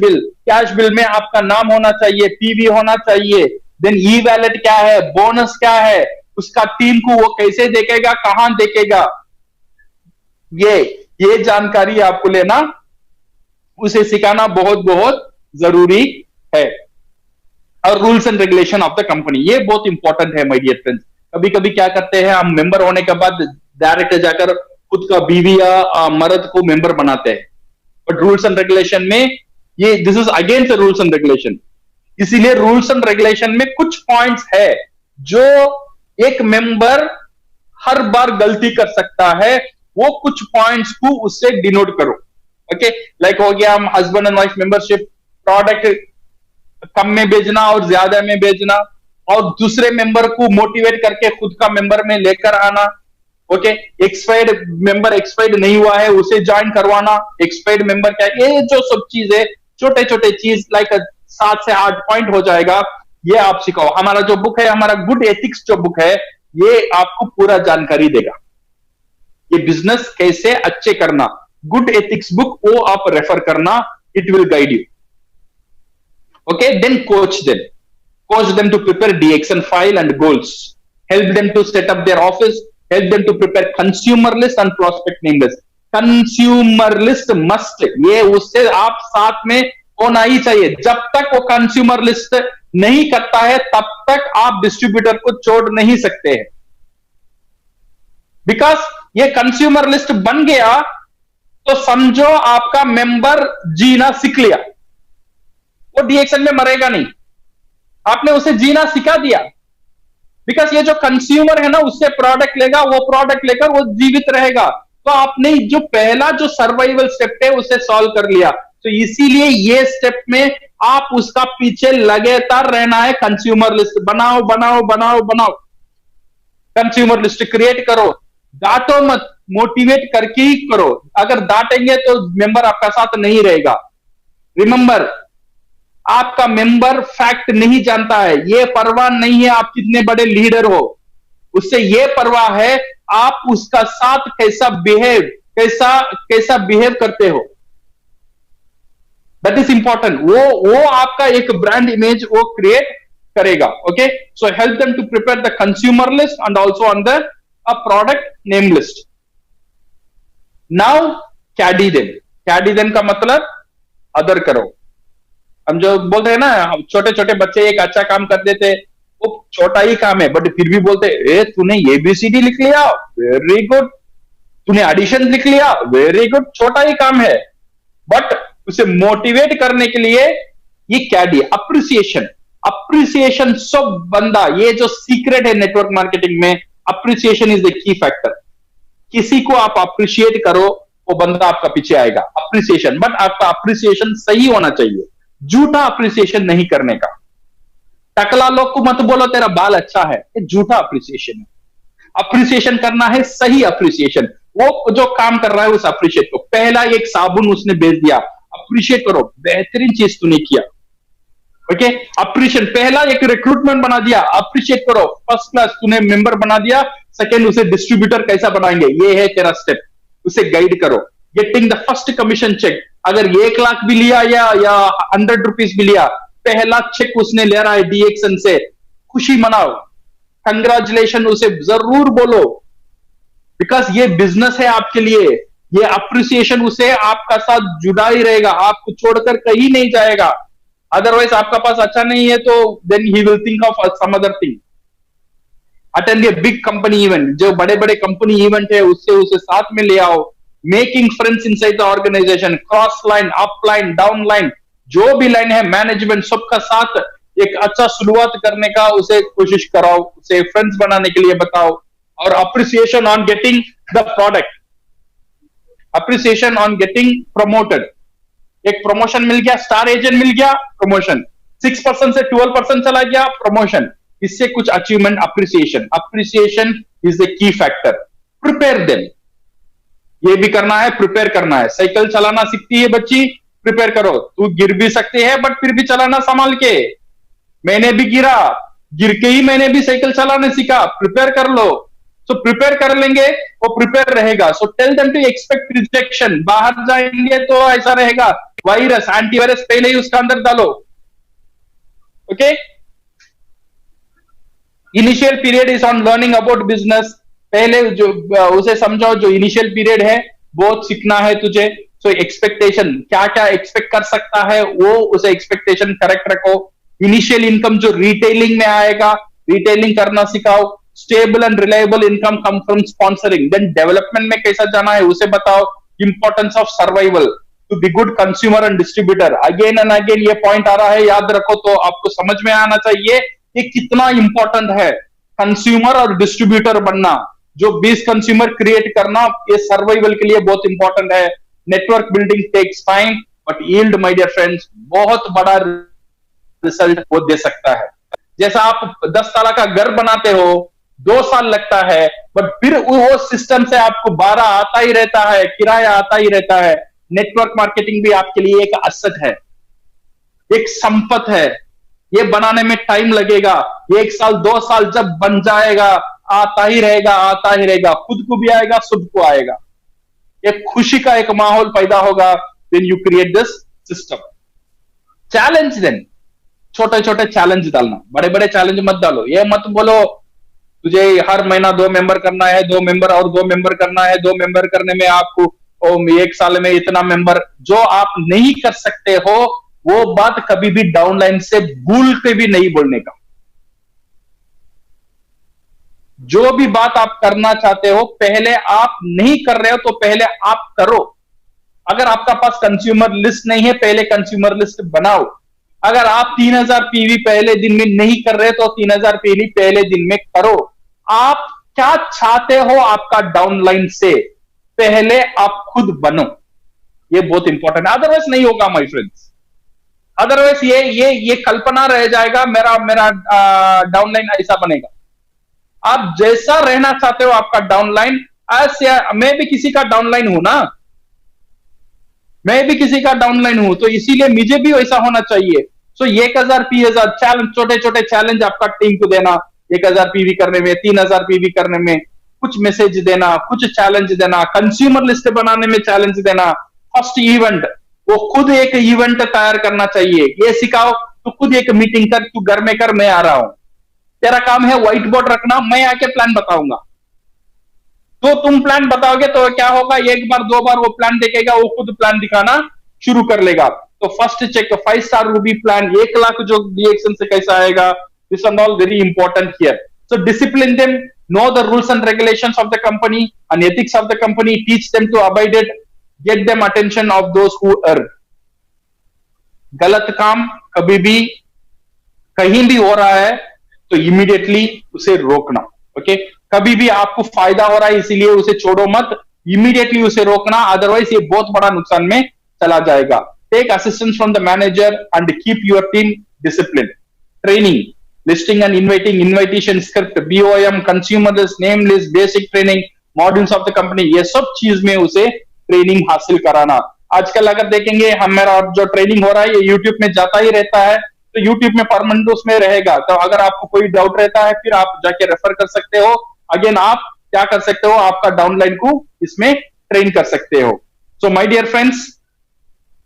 B: बिल में आपका नाम होना चाहिए, पीवी होना चाहिए, देन ई वैलेट क्या है, बोनस क्या है, उसका टीम को वो कैसे देखेगा, कहां देखेगा, ये जानकारी आपको लेना, उसे सिखाना बहुत बहुत जरूरी है। और rules and regulation of the company, ये बहुत इंपॉर्टेंट है माय डियर फ्रेंड्स। कभी कभी क्या करते हैं हम, मेंबर होने के बाद डायरेक्ट जाकर खुद का बीवी या मर्द को मेंबर बनाते हैं, बट रूल्स एंड रेगुलेशन में ये this is against rules and regulation. इसीलिए रूल्स एंड रेगुलेशन में कुछ पॉइंट्स है जो एक मेंबर हर बार गलती कर सकता है, वो कुछ पॉइंट्स को उससे डिनोट करो। ओके, लाइक हो गया हम husband and wife membership, product कम में बेचना और ज्यादा में बेचना, और दूसरे मेंबर को मोटिवेट करके खुद का मेंबर में लेकर आना। ओके, एक्सपायर्ड मेंबर एक्सपायर्ड नहीं हुआ है उसे ज्वाइन करवाना, एक्सपायर्ड मेंबर क्या, ये जो सब चीजें छोटे छोटे चीज लाइक 7 से 8 पॉइंट हो जाएगा, ये आप सिखाओ। हमारा जो बुक है, हमारा गुड एथिक्स जो बुक है, ये आपको पूरा जानकारी देगा, ये बिजनेस कैसे अच्छे करना। गुड एथिक्स बुक वो आप रेफर करना, it will guide you. Okay, then coach them to prepare DXN file and goals, help them to set up their office, help them to prepare consumer list and prospect name list. Consumer list must, ये उससे आप साथ में होना ही चाहिए। जब तक वो कंज्यूमर लिस्ट नहीं करता है तब तक आप डिस्ट्रीब्यूटर को छोड़ नहीं सकते हैं, बिकॉज ये कंज्यूमर लिस्ट बन गया तो समझो आपका मेंबर जीना सीख लिया, वो डीएक्सन में मरेगा नहीं, आपने उसे जीना सिखा दिया। बिकॉज ये जो कंज्यूमर है ना, उससे प्रोडक्ट लेगा, वो प्रोडक्ट लेकर वो जीवित रहेगा। तो आपने जो पहला जो सर्वाइवल स्टेप है उसे सॉल्व कर लिया। तो इसीलिए ये स्टेप में आप उसका पीछे लगातार रहना है। कंज्यूमर लिस्ट बनाओ बनाओ बनाओ बनाओ, कंज्यूमर लिस्ट क्रिएट करो, डांटो मत, मोटिवेट करके ही करो। अगर डांटेंगे तो मेंबर आपका साथ नहीं रहेगा। रिमेंबर, आपका मेंबर फैक्ट नहीं जानता है, ये परवाह नहीं है आप कितने बड़े लीडर हो, उससे ये परवाह है आप उसका साथ कैसा बिहेव करते हो। That is important. वो आपका एक ब्रांड इमेज वो क्रिएट करेगा। Okay, so help them to prepare the consumer list and also on the product name list. Now caddy them का मतलब अदर करो। हम जो बोलते हैं ना, छोटे छोटे बच्चे एक अच्छा काम कर देते, वो छोटा ही काम है बट फिर भी बोलते ए तूने एबीसीडी लिख लिया, वेरी गुड, तूने एडिशन लिख लिया, वेरी गुड, छोटा ही काम है, बट उसे मोटिवेट करने के लिए ये कैडी अप्रिसिएशन सब बंदा, ये जो सीक्रेट है नेटवर्क मार्केटिंग में, appreciation is the key factor. किसी को आप अप्रिशिएट करो, वो बंदा आपका पीछे आएगा। अप्रिसिएशन, बट आपका अप्रिसिएशन सही होना चाहिए, झूठा अप्रिसिएशन नहीं करने का। टकला लोग को मत बोलो तेरा बाल अच्छा है, ये झूठा अप्रिसिएशन है। अप्रिसिएशन करना है सही अप्रिसिएशन, वो जो काम कर रहा है उस अप्रिशिएट को। पहला एक साबुन उसने बेच दिया, अप्रिशिएट करो, बेहतरीन चीज तूने किया। Okay, appreciate. पहला एक रिक्रूटमेंट बना दिया, अप्रिशिएट करो, फर्स्ट क्लास, तूने मेंबर बना दिया। सेकेंड, उसे डिस्ट्रीब्यूटर कैसा बनाएंगे, ये है तेरा स्टेप, उसे गाइड करो। Getting the first commission cheque, अगर 1 लाख भी लिया या 100 रुपीज भी लिया, पहला चेक उसने ले रहा है डीएक्सन से, खुशी मनाओ। कंग्रेचुलेशन उसे जरूर बोलो, बिकॉज ये बिजनेस है आपके लिए। ये अप्रिसिएशन उसे आपका साथ जुड़ा ही रहेगा, आपको छोड़कर कहीं नहीं जाएगा। अदरवाइज आपका पास अच्छा नहीं है तो then he will think of some other thing. Attend a big company event, जो बड़े बड़े कंपनी इवेंट है उससे उसे साथ में ले आओ। Making friends inside the organisation, cross line, up line, down line, जो भी लाइन है मैनेजमेंट सबका साथ एक अच्छा शुरुआत करने का उसे कोशिश कराओ, उसे फ्रेंड्स बनाने के लिए बताओ। और appreciation on getting the product, appreciation on getting promoted. एक प्रमोशन मिल गया, स्टार एजेंट मिल गया, प्रमोशन 6% से 12% चला गया, प्रमोशन। इससे कुछ achievement, appreciation, appreciation is the key factor. Prepare them, ये भी करना है, प्रिपेयर करना है। साइकिल चलाना सीखती है बच्ची, प्रिपेयर करो। तू गिर भी सकते हैं बट फिर भी चलाना संभाल के। मैंने भी गिरा, गिर के ही मैंने भी साइकिल चलाने सीखा, प्रिपेयर कर लो। सो प्रिपेयर कर लेंगे, वो प्रिपेयर रहेगा। So tell them to expect rejection. बाहर जाएंगे तो ऐसा रहेगा, वायरस, एंटीवायरस पहले ही उसका अंदर डालो। Okay, initial period is on learning about business. पहले जो उसे समझाओ, जो इनिशियल पीरियड है बहुत सीखना है तुझे। सो एक्सपेक्टेशन, क्या क्या एक्सपेक्ट कर सकता है वो उसे एक्सपेक्टेशन करेक्ट रखो। इनिशियल इनकम जो रिटेलिंग में आएगा, रिटेलिंग करना सिखाओ। Stable and reliable income come from sponsoring. Then development में कैसा जाना है उसे बताओ। Importance of survival to be good consumer and distributor. Again and again ये पॉइंट आ रहा है, याद रखो। तो आपको समझ में आना चाहिए ये कितना इंपॉर्टेंट है कंज्यूमर और डिस्ट्रीब्यूटर बनना। जो 20 कंज्यूमर क्रिएट करना ये सर्वाइवल के लिए बहुत इंपॉर्टेंट है। Network building takes time but yield, my dear friends, बहुत बड़ा रिजल्ट वो दे सकता है। जैसा आप 10 साल का घर बनाते हो, 2 साल लगता है, बट फिर वो सिस्टम से आपको 12 आता ही रहता है, किराया आता ही रहता है। नेटवर्क मार्केटिंग भी आपके लिए एक असेट है, एक संपत्ति है। ये बनाने में टाइम लगेगा, 1 साल 2 साल जब बन जाएगा, आता ही रहेगा, आता ही रहेगा। खुद को भी आएगा, सबको आएगा। एक खुशी का एक माहौल पैदा होगा when you create this system. Challenge then, छोटे छोटे चैलेंज डालना, बड़े बड़े चैलेंज मत डालो। ये मत बोलो तुझे हर महीना 2 मेंबर करना है, 2 मेंबर और 2 मेंबर करना है। 2 मेंबर करने में आपको 1 साल में इतना मेंबर, जो आप नहीं कर सकते हो वो बात कभी भी डाउनलाइन से भूल के भी नहीं बोलने का। जो भी बात आप करना चाहते हो, पहले आप नहीं कर रहे हो तो पहले आप करो। अगर आपका पास कंज्यूमर लिस्ट नहीं है, पहले कंज्यूमर लिस्ट बनाओ। अगर आप 3000 पीवी पहले दिन में नहीं कर रहे तो 3000 पीवी पहले दिन में करो। आप क्या चाहते हो आपका डाउनलाइन से, पहले आप खुद बनो। ये बहुत इंपॉर्टेंट है, अदरवाइज नहीं होगा माय फ्रेंड्स। अदरवाइज ये कल्पना रह जाएगा, मेरा डाउनलाइन ऐसा बनेगा। आप जैसा रहना चाहते हो आपका डाउनलाइन, ऐसे मैं भी किसी का डाउनलाइन हूं ना, मैं भी किसी का डाउनलाइन हूं, तो इसीलिए मुझे भी वैसा होना चाहिए। सो 1000 P1000 चैलेंज, छोटे छोटे चैलेंज आपका टीम को देना। 1000 पीवी करने में, 3000 पीवी करने में कुछ मैसेज देना, कुछ चैलेंज देना। कंज्यूमर लिस्ट बनाने में चैलेंज देना। फर्स्ट इवेंट, वो खुद एक इवेंट तैयार करना चाहिए। ये सिखाओ, तो खुद एक मीटिंग कर, तू घर में कर, मैं आ रहा हूं। तेरा काम है व्हाइट बोर्ड रखना, मैं आके प्लान बताऊंगा। तो तुम प्लान बताओगे तो क्या होगा, 1 बार 2 बार वो प्लान देखेगा, वो खुद प्लान दिखाना शुरू कर लेगा। तो first check 5 star ruby plan, 1 lakh जो DXN से कैसा आएगा, this are all very important here. So discipline them, know the rules and regulations of the company and ethics of the company, teach them to abide it, get them attention of those who err. गलत काम कभी भी कहीं भी हो रहा है तो इमीडिएटली उसे रोकना। ओके, कभी भी आपको फायदा हो रहा है इसीलिए उसे छोड़ो मत, इमीडिएटली उसे रोकना, अदरवाइज ये बहुत बड़ा नुकसान में चला जाएगा। Take assistance from the manager and keep your team discipline. Training, listing and inviting, invitation script, BOM, consumer list, name list, basic training, modules of the company, ये सब चीज में उसे ट्रेनिंग हासिल कराना। आजकल अगर देखेंगे हमारा जो ट्रेनिंग हो रहा है ये यूट्यूब में जाता ही रहता है, तो यूट्यूब में परमानेंट उसमें रहेगा। तो अगर आपको कोई डाउट रहता है फिर आप जाके रेफर कर सकते हो। अगेन आप क्या कर सकते हो, आपका डाउनलाइन को इसमें ट्रेन कर सकते हो। So my dear friends,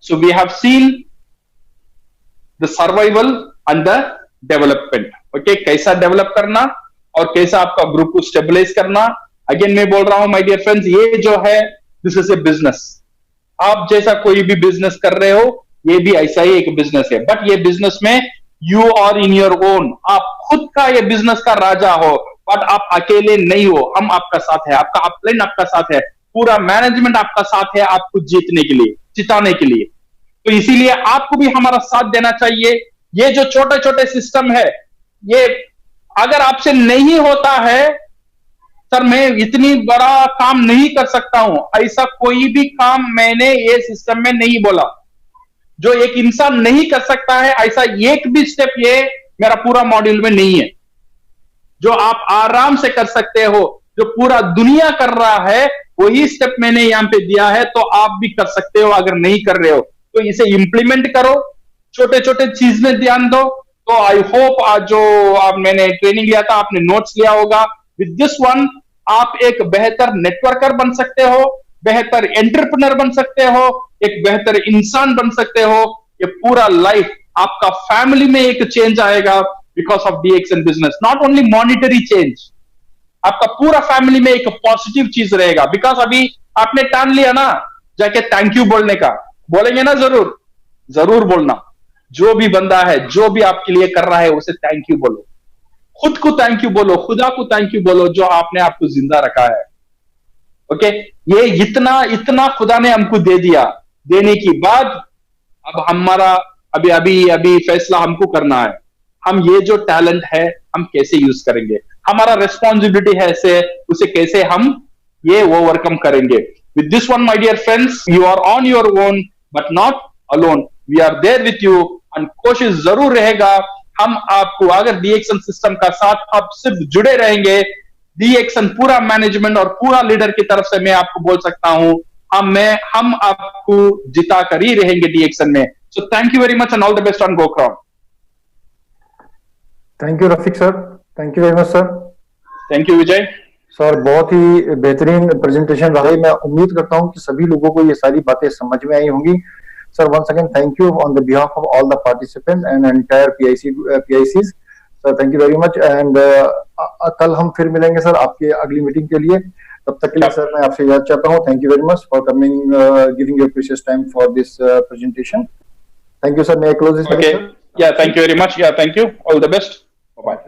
B: so we have seen the survival and the development. Okay, कैसा डेवलप करना और कैसा आपका ग्रुप को स्टेबलाइज करना। अगेन मैं बोल रहा हूं माय डियर फ्रेंड्स, ये जो है दिस इज ए बिजनेस। आप जैसा कोई भी बिजनेस कर रहे हो, ये भी ऐसा ही एक बिजनेस है, बट ये बिजनेस में you are in your own, आप खुद का ये बिजनेस का राजा हो, बट आप अकेले नहीं हो। हम आपका साथ है, आपका अपलाइन आपका साथ है, पूरा मैनेजमेंट आपका साथ है आपको जीतने के लिए, जिताने के लिए। तो इसीलिए आपको भी हमारा साथ देना चाहिए। ये जो छोटे छोटे सिस्टम है, ये अगर आपसे नहीं होता है, सर मैं इतनी बड़ा काम नहीं कर सकता हूं, ऐसा कोई भी काम मैंने ये सिस्टम में नहीं बोला। जो एक इंसान नहीं कर सकता है, ऐसा एक भी स्टेप ये मेरा पूरा मॉड्यूल में नहीं है। जो आप आराम से कर सकते हो, जो पूरा दुनिया कर रहा है, वही स्टेप मैंने यहां पे दिया है, तो आप भी कर सकते हो। अगर नहीं कर रहे हो तो इसे इंप्लीमेंट करो, छोटे छोटे चीज में ध्यान दो। तो आई होप आज जो आप मैंने ट्रेनिंग लिया था, आपने नोट्स लिया होगा। विद दिस वन आप एक बेहतर नेटवर्कर बन सकते हो, बेहतर एंटरप्रेन्योर बन सकते हो, एक बेहतर इंसान बन सकते हो। ये पूरा लाइफ आपका फैमिली में एक चेंज आएगा because of DXN business. Not only monetary change, आपका पूरा फैमिली में एक पॉजिटिव चीज रहेगा। बिकॉज अभी आपने ठान लिया ना जाके थैंक यू बोलने का, बोलेंगे ना, जरूर जरूर बोलना। जो भी बंदा है, जो भी आपके लिए कर रहा है, उसे थैंक यू बोलो, खुद को थैंक यू बोलो, खुदा को थैंक यू बोलो जो आपने आपको जिंदा रखा है। ओके, ये इतना इतना खुदा ने हमको दे दिया, देने के बाद अब हमारा अभी अभी अभी फैसला हमको करना है, हम ये जो टैलेंट है हम कैसे यूज करेंगे। हमारा रिस्पॉन्सिबिलिटी है ऐसे, उसे कैसे हम ये ओवरकम करेंगे। With this one my dear friends, you are on your own but not alone, we are there with you. And कोशिश जरूर रहेगा हम आपको, अगर DXN सिस्टम का साथ आप सिर्फ जुड़े रहेंगे, DXN पूरा मैनेजमेंट और पूरा लीडर की तरफ से मैं आपको बोल सकता हूं, हम आपको जिता कर ही रहेंगे DXN में। So thank you very much and all the best on GoCrown।
A: Thank you Rafiq sir, thank you very much sir.
B: Thank you Vijay
A: sir, बहुत ही बेहतरीन प्रेजेंटेशन रही। मैं उम्मीद करता हूं कि सभी लोगों को ये सारी बातें समझ में आई होंगी। Sir, once again thank you on the behalf of all the participants and entire PICs। Sir thank you very much and कल हम फिर मिलेंगे सर आपके अगली मीटिंग के लिए। तब तक के लिए सर मैं आपसे याद चाहता हूँ, thank you very much for coming, giving your precious time for this presentation. Thank you sir, may I close this?
B: Okay, yeah, thank you very much, yeah, thank you, all the best, bye bye।